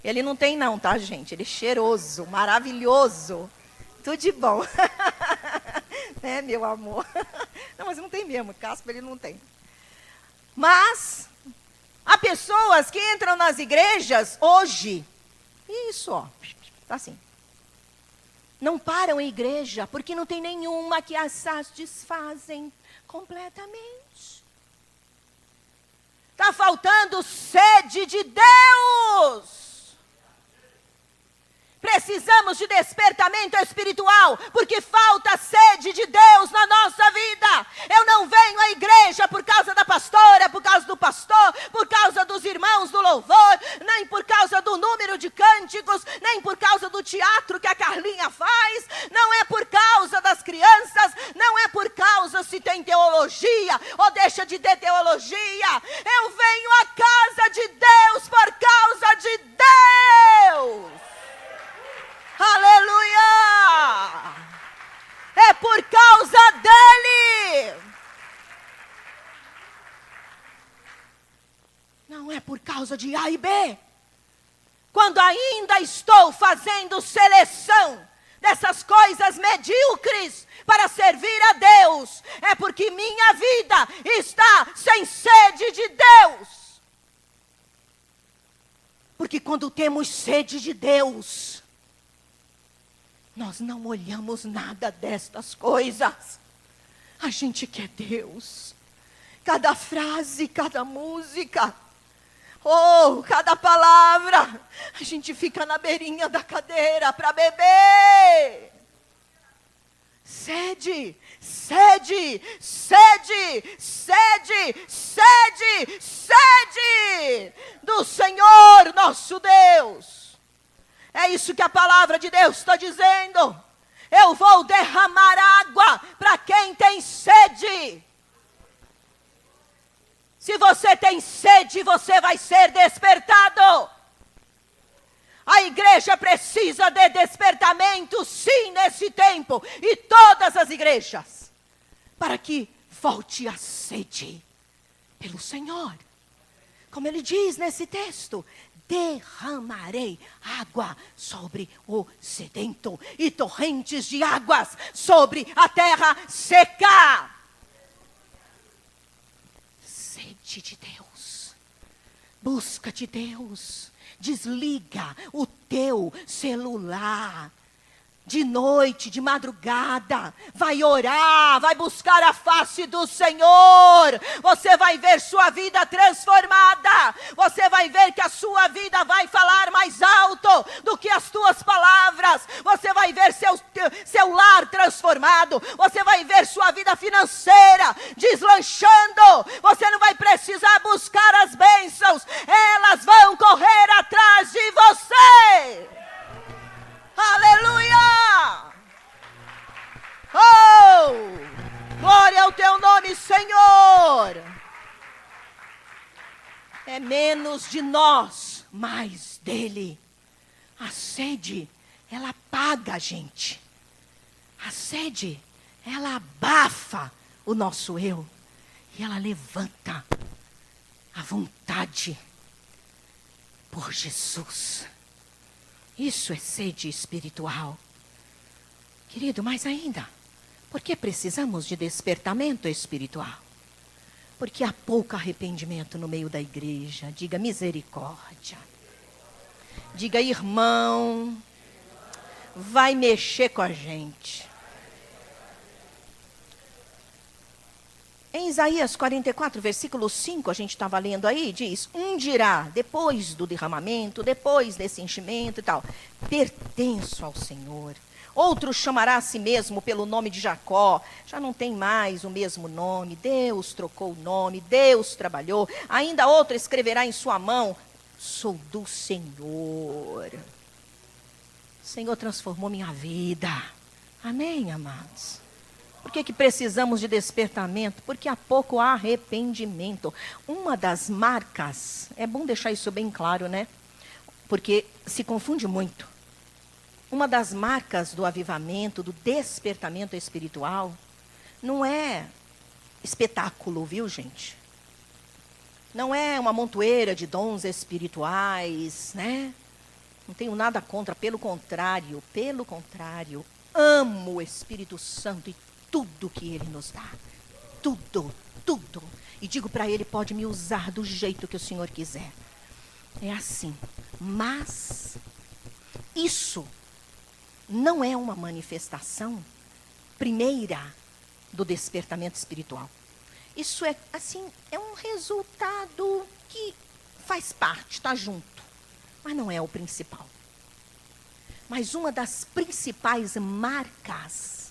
Ele não tem não, tá, gente? Ele é cheiroso, maravilhoso, tudo de bom. Né, meu amor? Não, mas não tem mesmo, caspa ele não tem. Mas, há pessoas que entram nas igrejas hoje, isso, ó, tá assim. Não param em igreja, porque não tem nenhuma que as satisfazem completamente. Está faltando sede de Deus. Precisamos de despertamento espiritual, porque falta sede de Deus na nossa vida. Eu não venho à igreja por causa da pastora, por causa do pastor, por causa dos irmãos do louvor, nem por causa do número de cânticos, nem por causa do teatro que a Carlinha faz, não é por causa das crianças, não é por causa se tem teologia ou deixa de ter teologia. Eu venho à casa de Deus por causa de Deus. Aleluia! É por causa dele. Não é por causa de A e B. Quando ainda estou fazendo seleção dessas coisas medíocres para servir a Deus, é porque minha vida está sem sede de Deus. Porque quando temos sede de Deus, nós não olhamos nada destas coisas. A gente quer Deus. Cada frase, cada música, cada palavra, a gente fica na beirinha da cadeira para beber. Sede, sede, sede, sede, sede, sede do Senhor nosso Deus. É isso que a palavra de Deus está dizendo. Eu vou derramar água para quem tem sede. Se você tem sede, você vai ser despertado. A igreja precisa de despertamento, sim, nesse tempo. E todas as igrejas. Para que volte a sede pelo Senhor. Como ele diz nesse texto. Derramarei água sobre o sedento e torrentes de águas sobre a terra seca. Sede de Deus. Busca de Deus. Desliga o teu celular. de noite, de madrugada, vai orar, vai buscar a face do Senhor, você vai ver sua vida transformada, você vai ver que a sua vida vai falar mais alto do que as tuas palavras, você vai ver seu lar transformado, você vai ver sua vida financeira deslanchando, você não vai precisar buscar as bênçãos, elas vão correr atrás de você. Aleluia! Oh! Glória ao teu nome, Senhor! É menos de nós, mais dele. A sede, ela apaga a gente. A sede, ela abafa o nosso eu. E ela levanta a vontade por Jesus. Isso é sede espiritual. Querido, mais ainda, por que precisamos de despertamento espiritual? Porque há pouco arrependimento no meio da igreja. Diga misericórdia. Diga, irmão, vai mexer com a gente. Em Isaías 44, versículo 5, a gente estava lendo aí, diz, dirá, depois do derramamento, depois desse enchimento e tal, pertenço ao Senhor. Outro chamará a si mesmo pelo nome de Jacó, já não tem mais o mesmo nome, Deus trocou o nome, Deus trabalhou. Ainda outro escreverá em sua mão, sou do Senhor. O Senhor transformou minha vida. Amém, amados? Por que precisamos de despertamento? Porque há pouco arrependimento. Uma das marcas, é bom deixar isso bem claro, né? Porque se confunde muito. Uma das marcas do avivamento, do despertamento espiritual, não é espetáculo, viu, gente? Não é uma montoeira de dons espirituais, né? Não tenho nada contra, pelo contrário, amo o Espírito Santo e tudo que Ele nos dá. Tudo. E digo para Ele, pode me usar do jeito que o Senhor quiser. É assim. Mas isso não é uma manifestação primeira do despertamento espiritual. Isso é, assim, é um resultado que faz parte, está junto. Mas não é o principal. Mas uma das principais marcas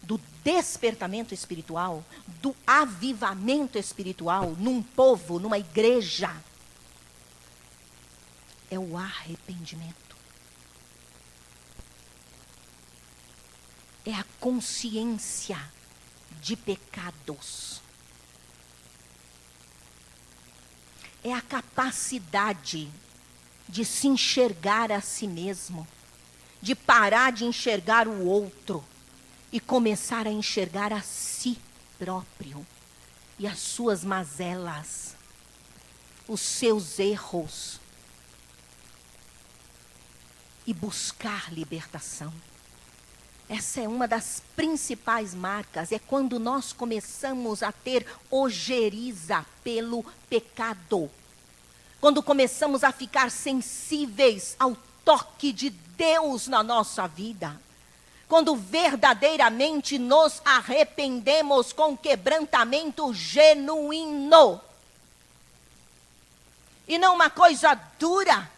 do despertamento espiritual, do avivamento espiritual num povo, numa igreja, é o arrependimento. É a consciência de pecados. É a capacidade de se enxergar a si mesmo, de parar de enxergar o outro e começar a enxergar a si próprio e as suas mazelas, os seus erros e buscar libertação. Essa é uma das principais marcas, é quando nós começamos a ter ojeriza pelo pecado. Quando começamos a ficar sensíveis ao toque de Deus na nossa vida. Quando verdadeiramente nos arrependemos com quebrantamento genuíno. E não uma coisa dura.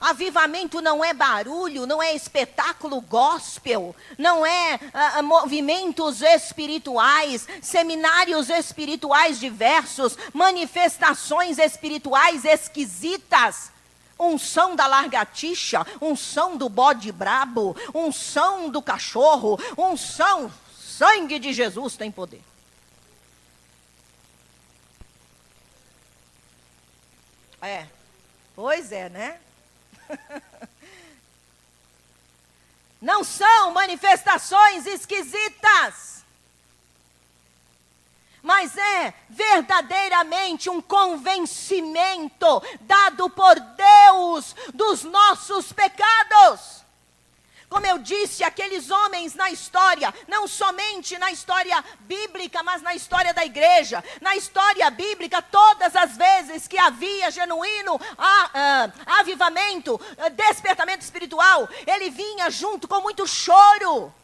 Avivamento não é barulho, não é espetáculo gospel, não é movimentos espirituais, seminários espirituais diversos, manifestações espirituais esquisitas. Unção da lagartixa, unção do bode brabo, unção do cachorro, unção, sangue de Jesus tem poder. Pois é, né? Não são manifestações esquisitas, mas é verdadeiramente um convencimento dado por Deus dos nossos pecados. Como eu disse, aqueles homens na história, não somente na história bíblica, mas na história da igreja. Na história bíblica, todas as vezes que havia genuíno avivamento, despertamento espiritual, ele vinha junto com muito choro.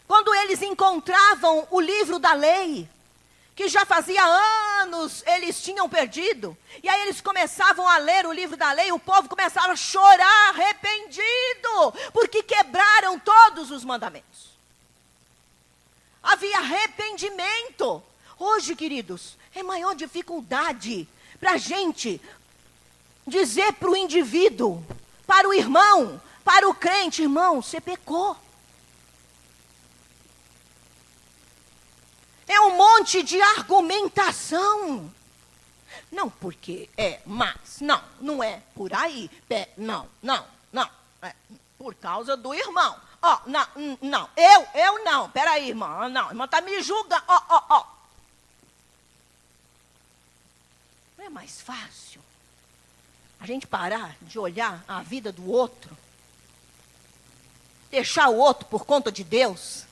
Quando eles encontravam o livro da lei, que já fazia anos eles tinham perdido, e aí eles começavam a ler o livro da lei, o povo começava a chorar arrependido, porque quebraram todos os mandamentos. Havia arrependimento. Hoje, queridos, é maior dificuldade para a gente dizer para o indivíduo, para o irmão, para o crente: irmão, você pecou. É um monte de argumentação. Não porque mas, não é por aí. Não. É por causa do irmão. Não, eu não. Peraí, irmão, não. Irmão tá me julgando. Não é mais fácil a gente parar de olhar a vida do outro, deixar o outro por conta de Deus,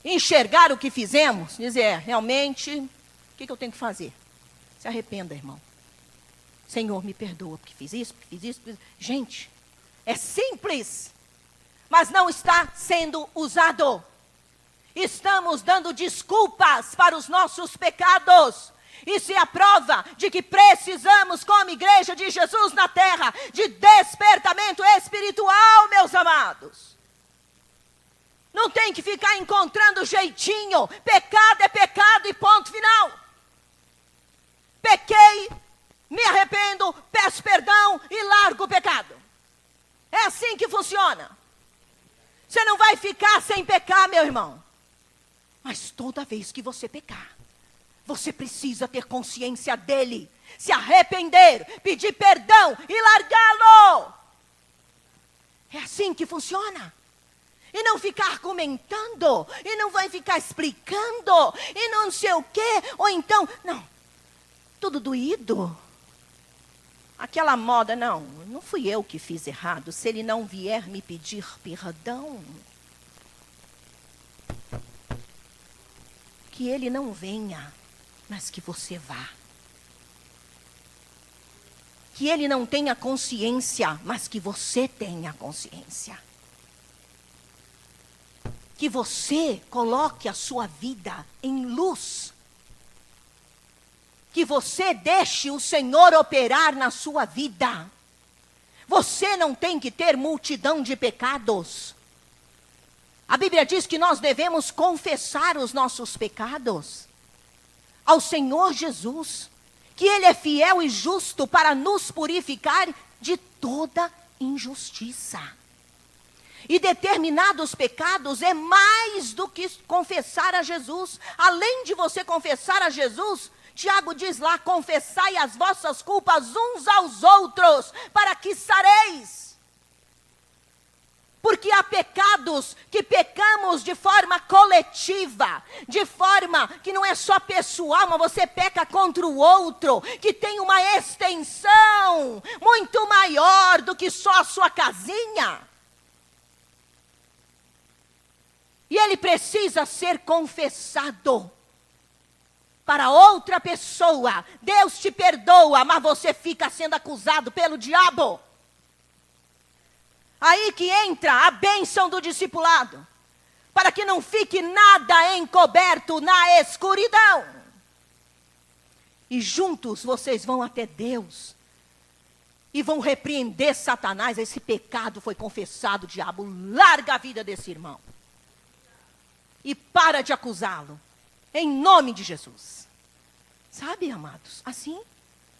enxergar o que fizemos, dizer: realmente, o que eu tenho que fazer? Se arrependa, irmão. Senhor, me perdoa, porque fiz isso. Gente, é simples, mas não está sendo usado. Estamos dando desculpas para os nossos pecados. Isso é a prova de que precisamos, como igreja de Jesus na terra, de despertamento espiritual, meus amados. Não tem que ficar encontrando jeitinho. Pecado é pecado e ponto final. Pequei, me arrependo, peço perdão e largo o pecado. É assim que funciona. Você não vai ficar sem pecar, meu irmão. Mas toda vez que você pecar, você precisa ter consciência dele, se arrepender, pedir perdão e largá-lo. É assim que funciona. E não ficar argumentando, e não vai ficar explicando, e não sei o quê, ou então, não, tudo doído. Aquela moda, não fui eu que fiz errado, se ele não vier me pedir perdão, que ele não venha, mas que você vá. Que ele não tenha consciência, mas que você tenha consciência. Que você coloque a sua vida em luz. Que você deixe o Senhor operar na sua vida. Você não tem que ter multidão de pecados. A Bíblia diz que nós devemos confessar os nossos pecados ao Senhor Jesus, que Ele é fiel e justo para nos purificar de toda injustiça. E determinados pecados é mais do que confessar a Jesus. Além de você confessar a Jesus, Tiago diz lá: confessai as vossas culpas uns aos outros, para que sareis. Porque há pecados que pecamos de forma coletiva, de forma que não é só pessoal, mas você peca contra o outro, que tem uma extensão muito maior do que só a sua casinha. E ele precisa ser confessado para outra pessoa. Deus te perdoa, mas você fica sendo acusado pelo diabo. Aí que entra a bênção do discipulado, para que não fique nada encoberto na escuridão. E juntos vocês vão até Deus e vão repreender Satanás. Esse pecado foi confessado, diabo, larga a vida desse irmão. E para de acusá-lo, em nome de Jesus. Sabe, amados, assim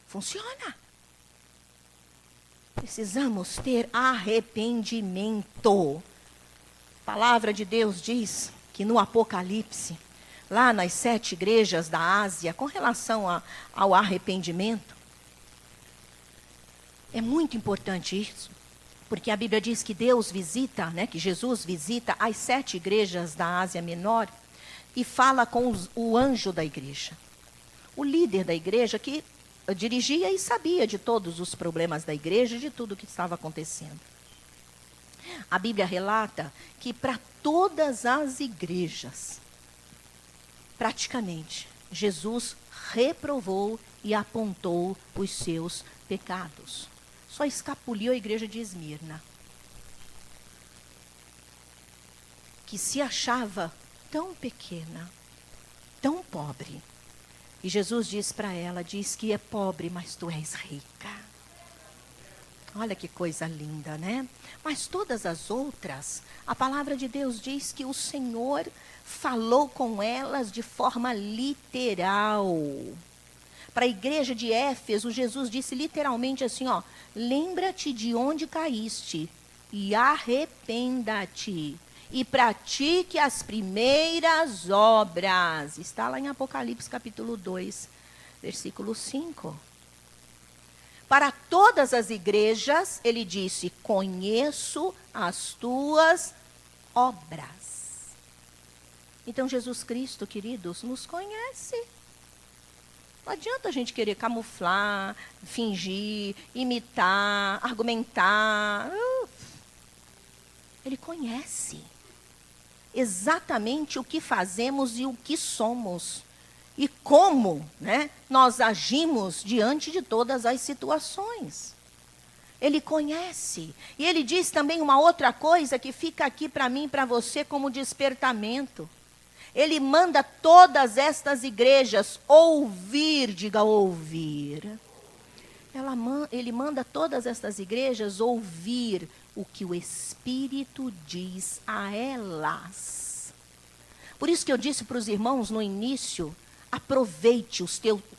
funciona. Precisamos ter arrependimento. A palavra de Deus diz que no Apocalipse, lá nas 7 igrejas da Ásia, com relação ao arrependimento, é muito importante isso. Porque a Bíblia diz que Deus visita, que Jesus visita as 7 igrejas da Ásia Menor e fala com o anjo da igreja. O líder da igreja que dirigia e sabia de todos os problemas da igreja, de tudo o que estava acontecendo. A Bíblia relata que para todas as igrejas, praticamente, Jesus reprovou e apontou os seus pecados. Só escapuliu a igreja de Esmirna, que se achava tão pequena, tão pobre. E Jesus diz para ela, diz que é pobre, mas tu és rica. Olha que coisa linda, né? Mas todas as outras, a palavra de Deus diz que o Senhor falou com elas de forma literal. Para a igreja de Éfeso, Jesus disse literalmente assim, ó, lembra-te de onde caíste e arrependa-te e pratique as primeiras obras. Está lá em Apocalipse capítulo 2, versículo 5. Para todas as igrejas, ele disse, conheço as tuas obras. Então, Jesus Cristo, queridos, nos conhece. Não adianta a gente querer camuflar, fingir, imitar, argumentar. Ele conhece exatamente o que fazemos e o que somos. E como, né, nós agimos diante de todas as situações. Ele conhece. E ele diz também uma outra coisa que fica aqui para mim e para você como despertamento. Ele manda todas estas igrejas ouvir, diga ouvir. Ele manda todas estas igrejas ouvir o que o Espírito diz a elas. Por isso que eu disse para os irmãos no início, aproveite o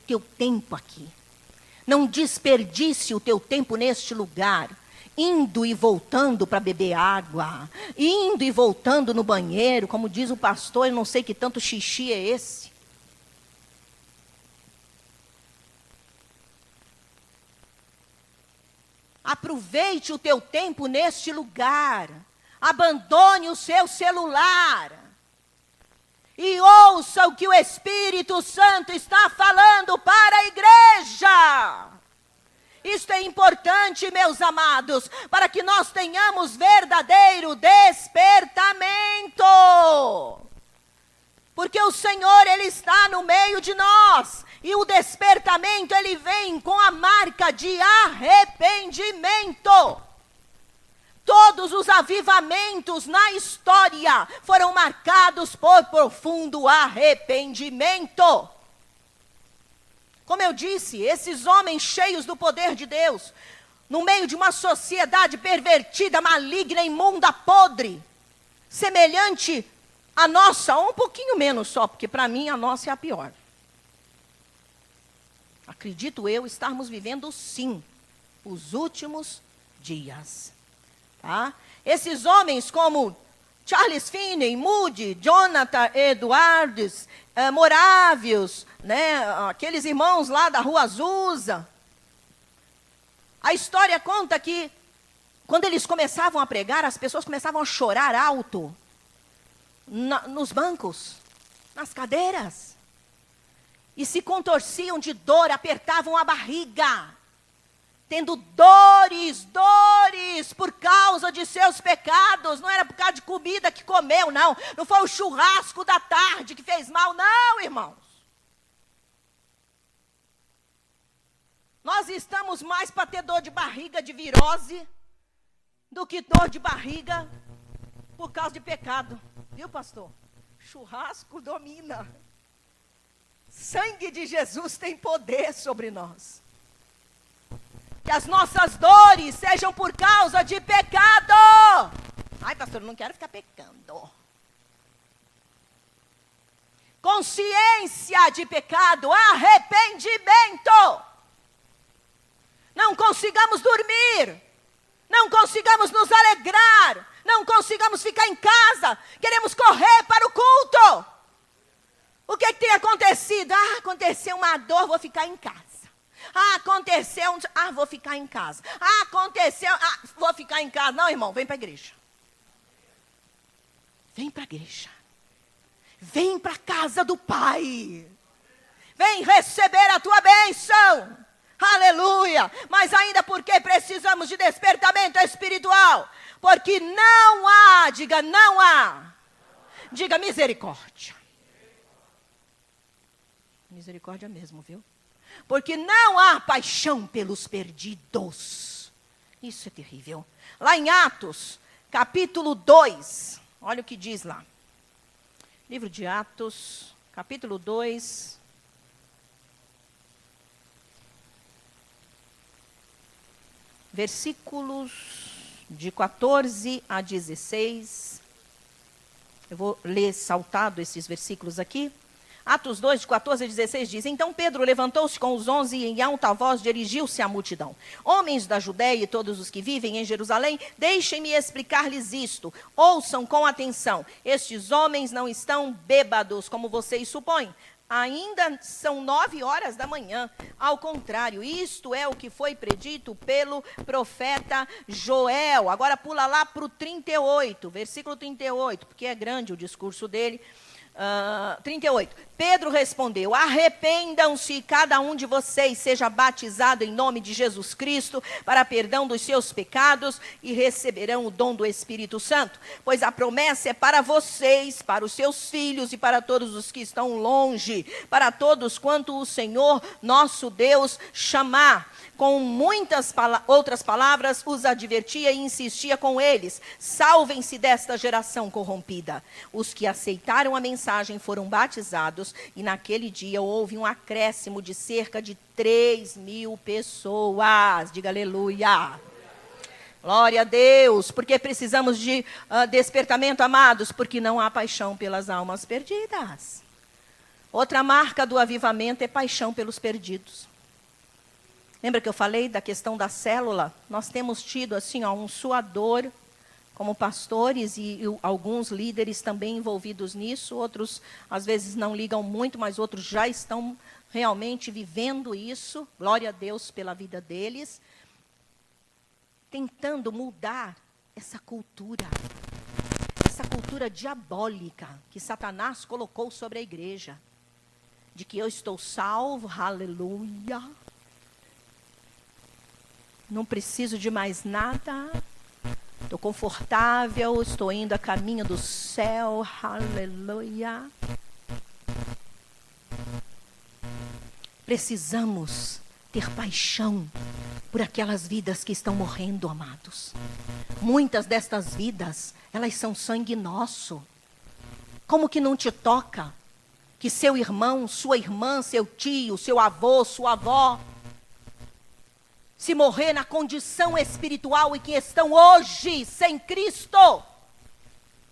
teu tempo aqui. Não desperdice o teu tempo neste lugar, indo e voltando para beber água, indo e voltando no banheiro, como diz o pastor, eu não sei que tanto xixi é esse. Aproveite o teu tempo neste lugar. Abandone o seu celular. E ouça o que o Espírito Santo está falando para a igreja. Isto é importante, meus amados, para que nós tenhamos verdadeiro despertamento. Porque o Senhor, Ele está no meio de nós. E o despertamento, ele vem com a marca de arrependimento. Todos os avivamentos na história foram marcados por profundo arrependimento. Como eu disse, esses homens cheios do poder de Deus, no meio de uma sociedade pervertida, maligna, imunda, podre, semelhante à nossa, um pouquinho menos só, porque para mim a nossa é a pior. Acredito eu estarmos vivendo, sim, os últimos dias. Tá? Esses homens como Charles Finney, Moody, Jonathan Edwards, Moravius, né, aqueles irmãos lá da Rua Azusa. A história conta que, quando eles começavam a pregar, as pessoas começavam a chorar alto nos bancos, nas cadeiras. E se contorciam de dor, apertavam a barriga, tendo dores por causa de seus pecados. Não era por causa de comida que comeu, não. Não foi o churrasco da tarde que fez mal, não, irmãos. Nós estamos mais para ter dor de barriga de virose do que dor de barriga por causa de pecado. Viu, pastor? Churrasco domina. Sangue de Jesus tem poder sobre nós. Que as nossas dores sejam por causa de pecado. Ai, pastor, eu não quero ficar pecando. Consciência de pecado, arrependimento. Não consigamos dormir, não consigamos nos alegrar, não consigamos ficar em casa, queremos correr para o culto. O que tem acontecido? Aconteceu uma dor, vou ficar em casa. Aconteceu, vou ficar em casa. Aconteceu, vou ficar em casa. Não, irmão, vem para a igreja. Vem para a igreja. Vem para a casa do Pai. Vem receber a tua bênção. Aleluia! Mas ainda porque precisamos de despertamento espiritual. Porque não há, diga não há. Diga misericórdia. Misericórdia mesmo, viu? Porque não há paixão pelos perdidos. Isso é terrível. Lá em Atos, capítulo 2, olha o que diz lá. Livro de Atos, capítulo 2. Versículos de 14 a 16. Eu vou ler saltado esses versículos aqui. Atos 2, de 14 a 16 diz: Então Pedro levantou-se com os 11 e em alta voz dirigiu-se à multidão. Homens da Judéia e todos os que vivem em Jerusalém, deixem-me explicar-lhes isto. Ouçam com atenção. Estes homens não estão bêbados, como vocês supõem. Ainda são 9 horas da manhã. Ao contrário, isto é o que foi predito pelo profeta Joel. Agora pula lá para o 38, versículo 38, porque é grande o discurso dele. 38. Pedro respondeu: arrependam-se, cada um de vocês seja batizado em nome de Jesus Cristo para perdão dos seus pecados e receberão o dom do Espírito Santo, pois a promessa é para vocês, para os seus filhos e para todos os que estão longe, para todos quanto o Senhor nosso Deus chamar. Com muitas outras palavras, os advertia e insistia com eles: salvem-se desta geração corrompida. Os que aceitaram a mensagem foram batizados, e naquele dia houve um acréscimo de cerca de 3.000 pessoas. Diga aleluia. Glória a Deus. Porque precisamos de despertamento, amados? Porque não há paixão pelas almas perdidas. Outra marca do avivamento é paixão pelos perdidos. Lembra que eu falei da questão da célula? Nós temos tido assim, um suador como pastores e alguns líderes também envolvidos nisso. Outros às vezes não ligam muito, mas outros já estão realmente vivendo isso. Glória a Deus pela vida deles. Tentando mudar essa cultura diabólica que Satanás colocou sobre a igreja. De que eu estou salvo, aleluia. Não preciso de mais nada. Estou confortável, estou indo a caminho do céu. Aleluia. Precisamos ter paixão por aquelas vidas que estão morrendo, amados. Muitas destas vidas, elas são sangue nosso. Como que não te toca que seu irmão, sua irmã, seu tio, seu avô, sua avó, se morrer na condição espiritual e que estão hoje sem Cristo,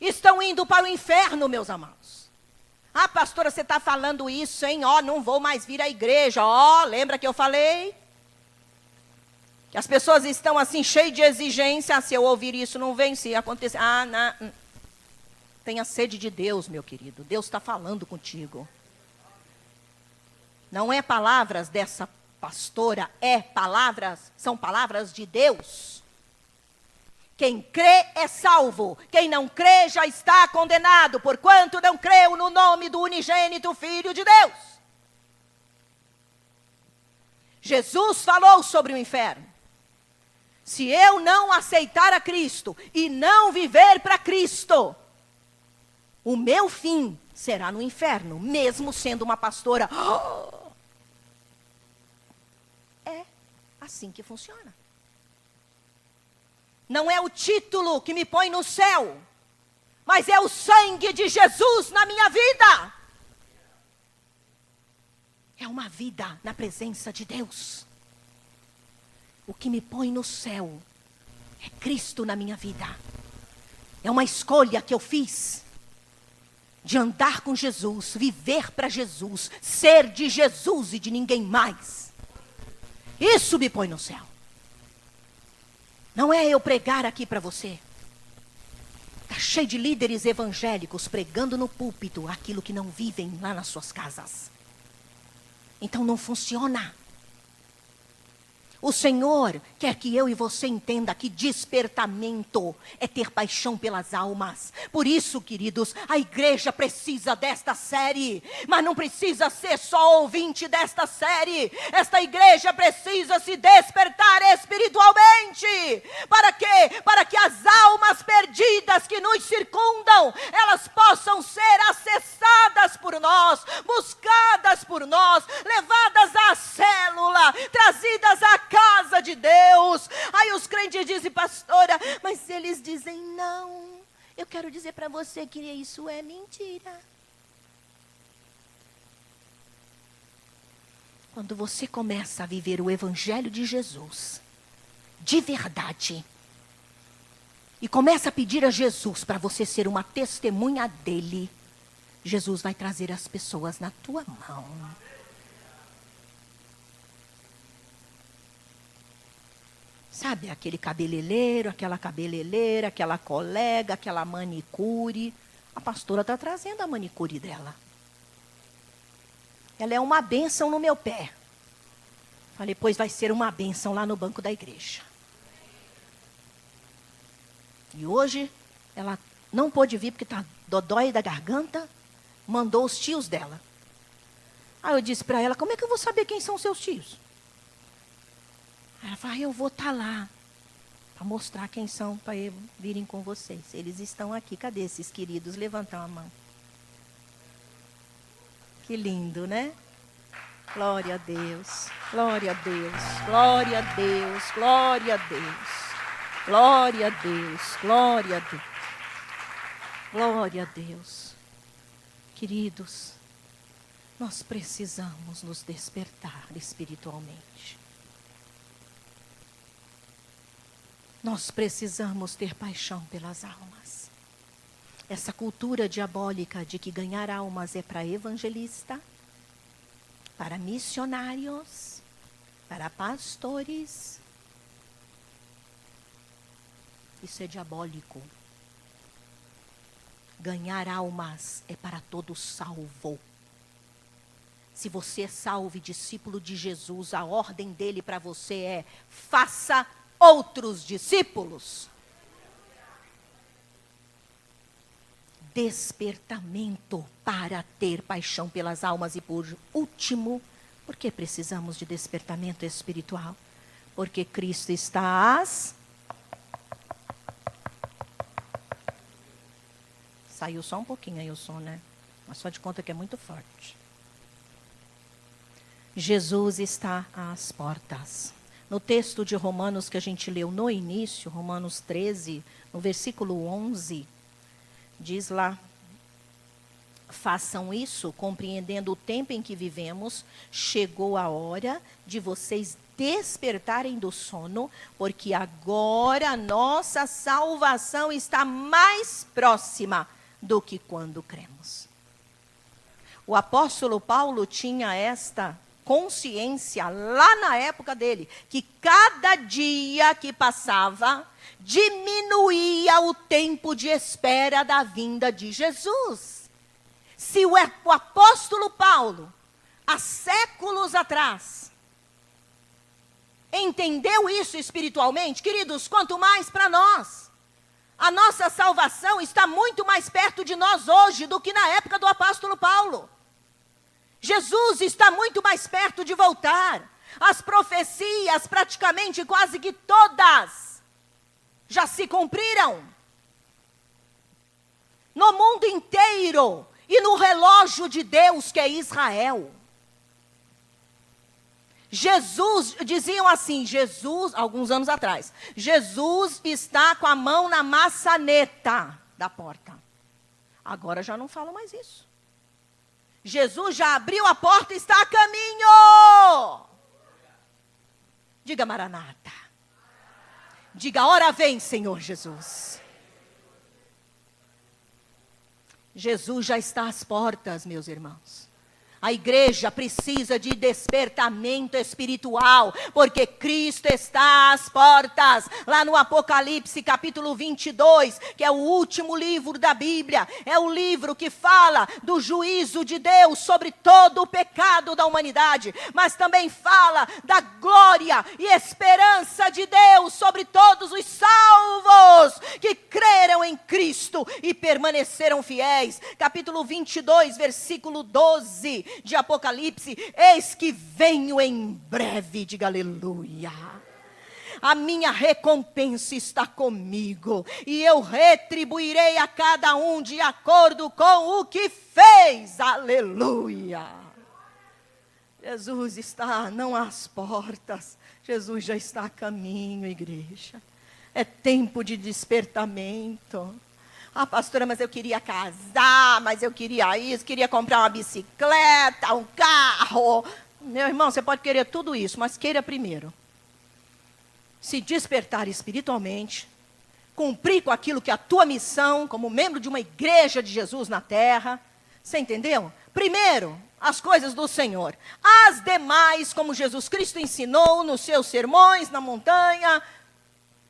estão indo para o inferno, meus amados. Ah, pastora, você está falando isso, hein? Não vou mais vir à igreja. Lembra que eu falei? Que as pessoas estão assim, cheias de exigência. Se eu ouvir isso, não vem. Se acontecer, não. Tenha sede de Deus, meu querido. Deus está falando contigo. Não é palavras dessa pastora, são palavras de Deus. Quem crê é salvo, quem não crê já está condenado, porquanto não creu no nome do unigênito Filho de Deus. Jesus falou sobre o inferno. Se eu não aceitar a Cristo e não viver para Cristo, o meu fim será no inferno, mesmo sendo uma pastora. É assim que funciona. Não é o título que me põe no céu, mas é o sangue de Jesus na minha vida. É uma vida na presença de Deus. O que me põe no céu é Cristo na minha vida. É uma escolha que eu fiz de andar com Jesus, viver para Jesus, ser de Jesus e de ninguém mais. Isso me põe no céu. Não é eu pregar aqui para você. Está cheio de líderes evangélicos pregando no púlpito aquilo que não vivem lá nas suas casas. Então não funciona. O Senhor quer que eu e você entenda que despertamento é ter paixão pelas almas. Por isso, queridos, a igreja precisa desta série. Mas não precisa ser só ouvinte desta série. Esta igreja precisa se despertar espiritualmente. Para quê? Para que as almas perdidas que nos circundam, elas possam ser acessadas por nós, buscadas por nós, levadas à célula, trazidas à casa de Deus. Aí os crentes dizem, pastora, mas eles dizem não. Eu quero dizer para você que isso é mentira. Quando você começa a viver o evangelho de Jesus, de verdade, e começa a pedir a Jesus para você ser uma testemunha dele, Jesus vai trazer as pessoas na tua mão. Sabe, aquele cabeleireiro, aquela cabeleireira, aquela colega, aquela manicure. A pastora está trazendo a manicure dela. Ela é uma bênção no meu pé. Falei, pois vai ser uma bênção lá no banco da igreja. E hoje, ela não pôde vir porque está dodói da garganta. Mandou os tios dela. Aí eu disse para ela, como é que eu vou saber quem são seus tios? Ela falou, eu vou estar lá para mostrar quem são, para virem com vocês. Eles estão aqui. Cadê esses queridos? Levantam a mão. Que lindo, né? Glória a Deus, glória a Deus, glória a Deus, glória a Deus, glória a Deus, glória a Deus, glória a Deus. Queridos, nós precisamos nos despertar espiritualmente. Nós precisamos ter paixão pelas almas. Essa cultura diabólica de que ganhar almas é para evangelista, para missionários, para pastores. Isso é diabólico. Ganhar almas é para todo salvo. Se você é salvo e discípulo de Jesus, a ordem dele para você é: faça outros discípulos. Despertamento para ter paixão pelas almas. E por último, por que precisamos de despertamento espiritual? Porque Cristo está às... Saiu só um pouquinho aí o som, né? Mas só de conta que é muito forte. Jesus está às portas. No texto de Romanos que a gente leu no início, Romanos 13, no versículo 11, diz lá: façam isso, compreendendo o tempo em que vivemos, chegou a hora de vocês despertarem do sono, porque agora a nossa salvação está mais próxima do que quando cremos. O apóstolo Paulo tinha esta consciência lá na época dele, que cada dia que passava diminuía o tempo de espera da vinda de Jesus. Se o apóstolo Paulo, há séculos atrás, entendeu isso espiritualmente, queridos, quanto mais para nós. A nossa salvação está muito mais perto de nós hoje do que na época do apóstolo Paulo. Jesus está muito mais perto de voltar. As profecias, praticamente quase que todas, já se cumpriram. No mundo inteiro e no relógio de Deus, que é Israel. Jesus, diziam assim, Jesus, alguns anos atrás, Jesus está com a mão na maçaneta da porta. Agora já não falam mais isso. Jesus já abriu a porta e está a caminho. Diga Maranata. Diga, ora vem, Senhor Jesus. Jesus já está às portas, meus irmãos. A igreja precisa de despertamento espiritual, porque Cristo está às portas. Lá no Apocalipse, capítulo 22, que é o último livro da Bíblia, é o livro que fala do juízo de Deus sobre todo o pecado da humanidade, mas também fala da glória e esperança de Deus sobre todos os salvos que creram em Cristo e permaneceram fiéis. Capítulo 22, versículo 12 de Apocalipse: eis que venho em breve, diga aleluia. A minha recompensa está comigo, e eu retribuirei a cada um de acordo com o que fez, aleluia. Jesus está não às portas, Jesus já está a caminho, igreja. É tempo de despertamento. Ah, pastora, mas eu queria casar, mas eu queria isso, queria comprar uma bicicleta, um carro. Meu irmão, você pode querer tudo isso, mas queira primeiro se despertar espiritualmente, cumprir com aquilo que é a tua missão, como membro de uma igreja de Jesus na terra. Você entendeu? Primeiro, as coisas do Senhor. As demais, como Jesus Cristo ensinou nos seus sermões na montanha,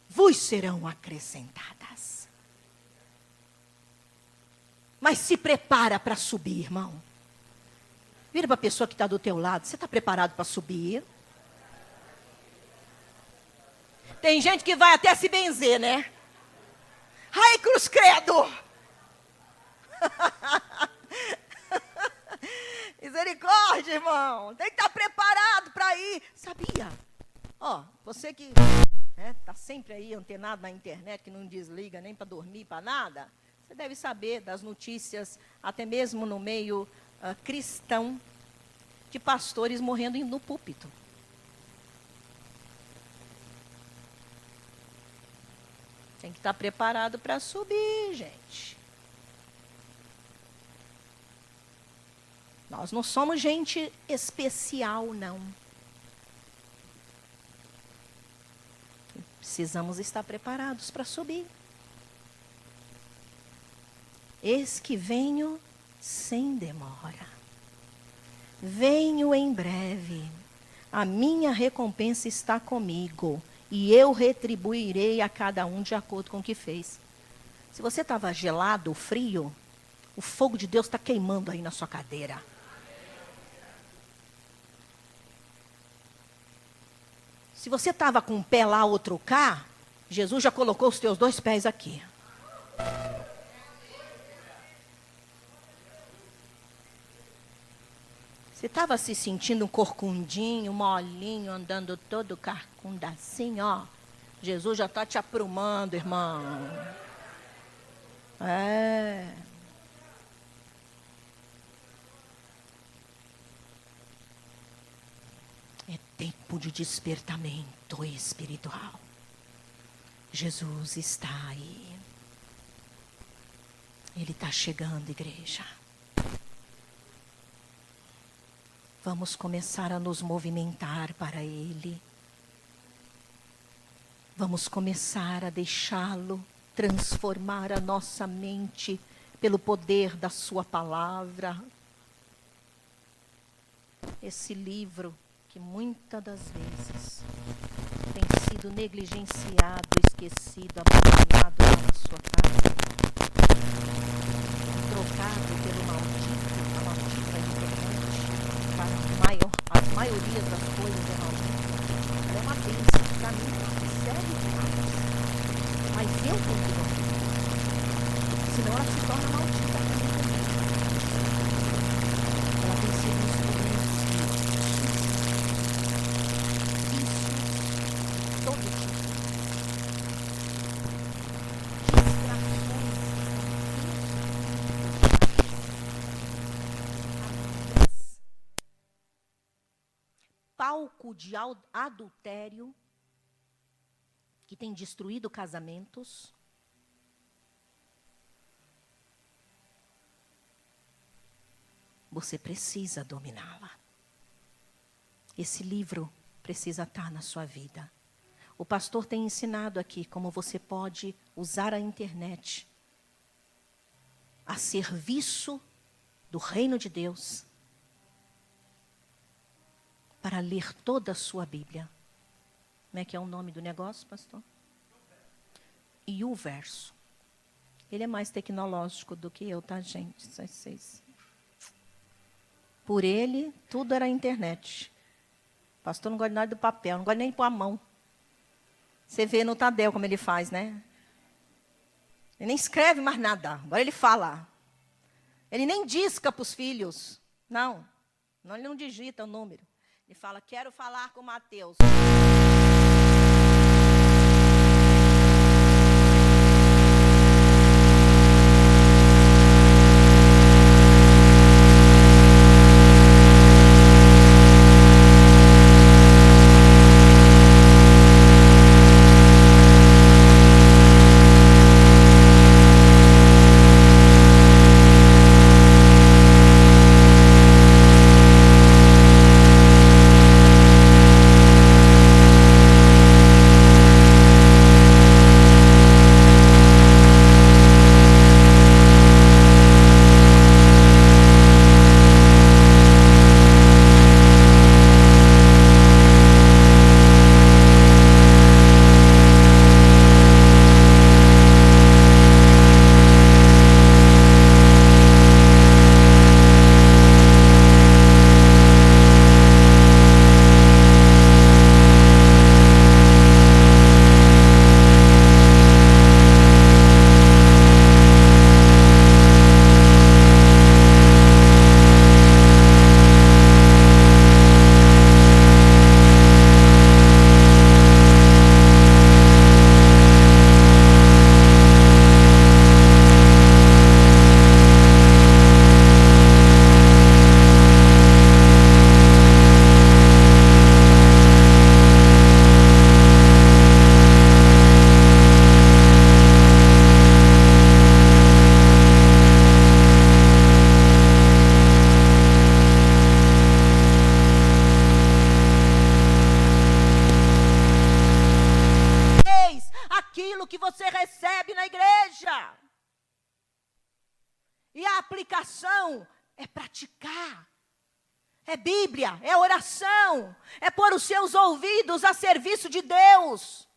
vos serão acrescentadas. Mas se prepara para subir, irmão. Vira para a pessoa que está do teu lado. Você está preparado para subir? Tem gente que vai até se benzer, né? Ai, cruz credo! Misericórdia, irmão. Tem que estar preparado para ir. Sabia? Ó, você que está sempre aí antenado na internet, que não desliga nem para dormir, para nada. Você deve saber das notícias, até mesmo no meio cristão, de pastores morrendo no púlpito. Tem que estar preparado para subir, gente. Nós não somos gente especial, não. Precisamos estar preparados para subir. Eis que venho sem demora. Venho em breve. A minha recompensa está comigo, e eu retribuirei a cada um de acordo com o que fez. Se você estava gelado, frio, o fogo de Deus está queimando aí na sua cadeira. Se você estava com um pé lá, outro cá, Jesus já colocou os teus 2 pés aqui. Você estava se sentindo um corcundinho, molinho, andando todo carcunda assim, ó. Jesus já está te aprumando, irmão. É tempo de despertamento espiritual. Jesus está aí. Ele está chegando, igreja. Vamos começar a nos movimentar para Ele. Vamos começar a deixá-lo transformar a nossa mente pelo poder da sua palavra. Esse livro que muitas das vezes tem sido negligenciado, esquecido, abandonado lá na sua casa, trocado pelo maldito, a maldita internet. A maioria das coisas é maldita. Ela é uma bênção. Para mim, serve demais. Mas eu continuo aqui. Senão ela se torna maldita. Ela tem sido um instrumento de todo tipo. Palco de adultério, que tem destruído casamentos. Você precisa dominá-la. Esse livro precisa estar na sua vida. O pastor tem ensinado aqui como você pode usar a internet a serviço do reino de Deus para ler toda a sua Bíblia. Como é que é o nome do negócio, pastor? YouVersion. Ele é mais tecnológico do que eu, tá, gente? Vocês. Por ele, tudo era internet. O pastor não gosta nada do papel, não gosta nem de pôr a mão. Você vê no Tadeu como ele faz, né? Ele nem escreve mais nada, agora ele fala. Ele nem disca para os filhos. Não, ele não digita o número. Ele fala, quero falar com Mateus. Que você recebe na igreja. E a aplicação é praticar. É Bíblia, é oração, é pôr os seus ouvidos a serviço de Deus.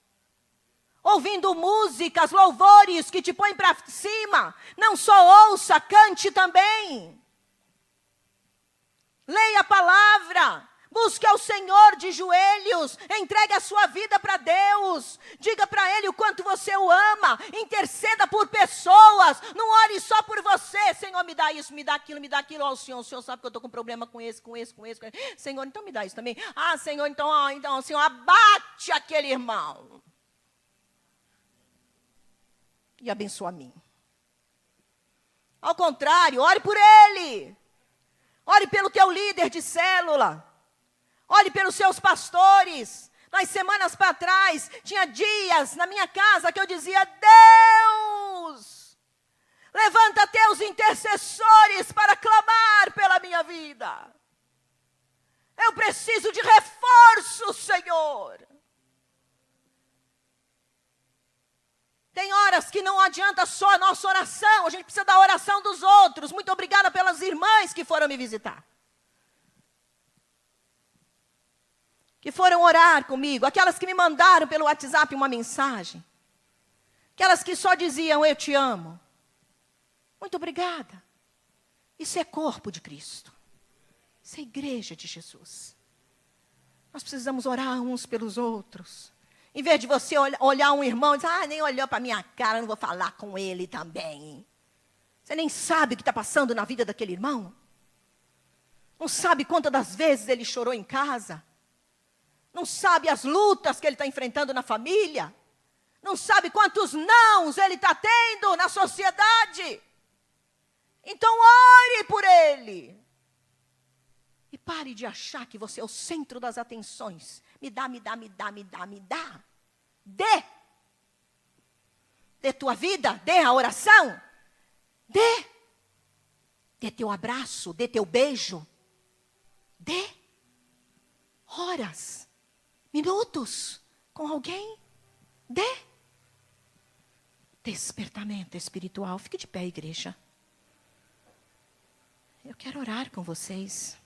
Ouvindo músicas, louvores que te põem para cima. Não só ouça, cante também. Leia a palavra. Busque ao Senhor de joelhos, entregue a sua vida para Deus, diga para Ele o quanto você o ama, interceda por pessoas, não ore só por você. Senhor, me dá isso, me dá aquilo, ó, o Senhor sabe que eu estou com problema com esse. Senhor, então me dá isso também. Ah, Senhor, então Senhor, abate aquele irmão. E abençoa a mim. Ao contrário, ore por ele, ore pelo teu líder de célula. Olhe pelos seus pastores. Nas semanas para trás, tinha dias na minha casa que eu dizia, Deus, levanta teus intercessores para clamar pela minha vida. Eu preciso de reforço, Senhor. Tem horas que não adianta só a nossa oração, a gente precisa da oração dos outros. Muito obrigada pelas irmãs que foram me visitar. Que foram orar comigo, aquelas que me mandaram pelo WhatsApp uma mensagem, aquelas que só diziam, eu te amo. Muito obrigada. Isso é corpo de Cristo. Isso é igreja de Jesus. Nós precisamos orar uns pelos outros. Em vez de você olhar um irmão e dizer, nem olhou para a minha cara, não vou falar com ele também. Você nem sabe o que está passando na vida daquele irmão. Não sabe quantas das vezes ele chorou em casa. Não sabe as lutas que ele está enfrentando na família. Não sabe quantos nãos ele está tendo na sociedade. Então ore por ele. E pare de achar que você é o centro das atenções. Me dá. Dê. Dê tua vida, dê a oração. Dê. Dê teu abraço, dê teu beijo. Dê. Horas. Minutos com alguém, dê. Despertamento espiritual. Fique de pé, igreja. Eu quero orar com vocês.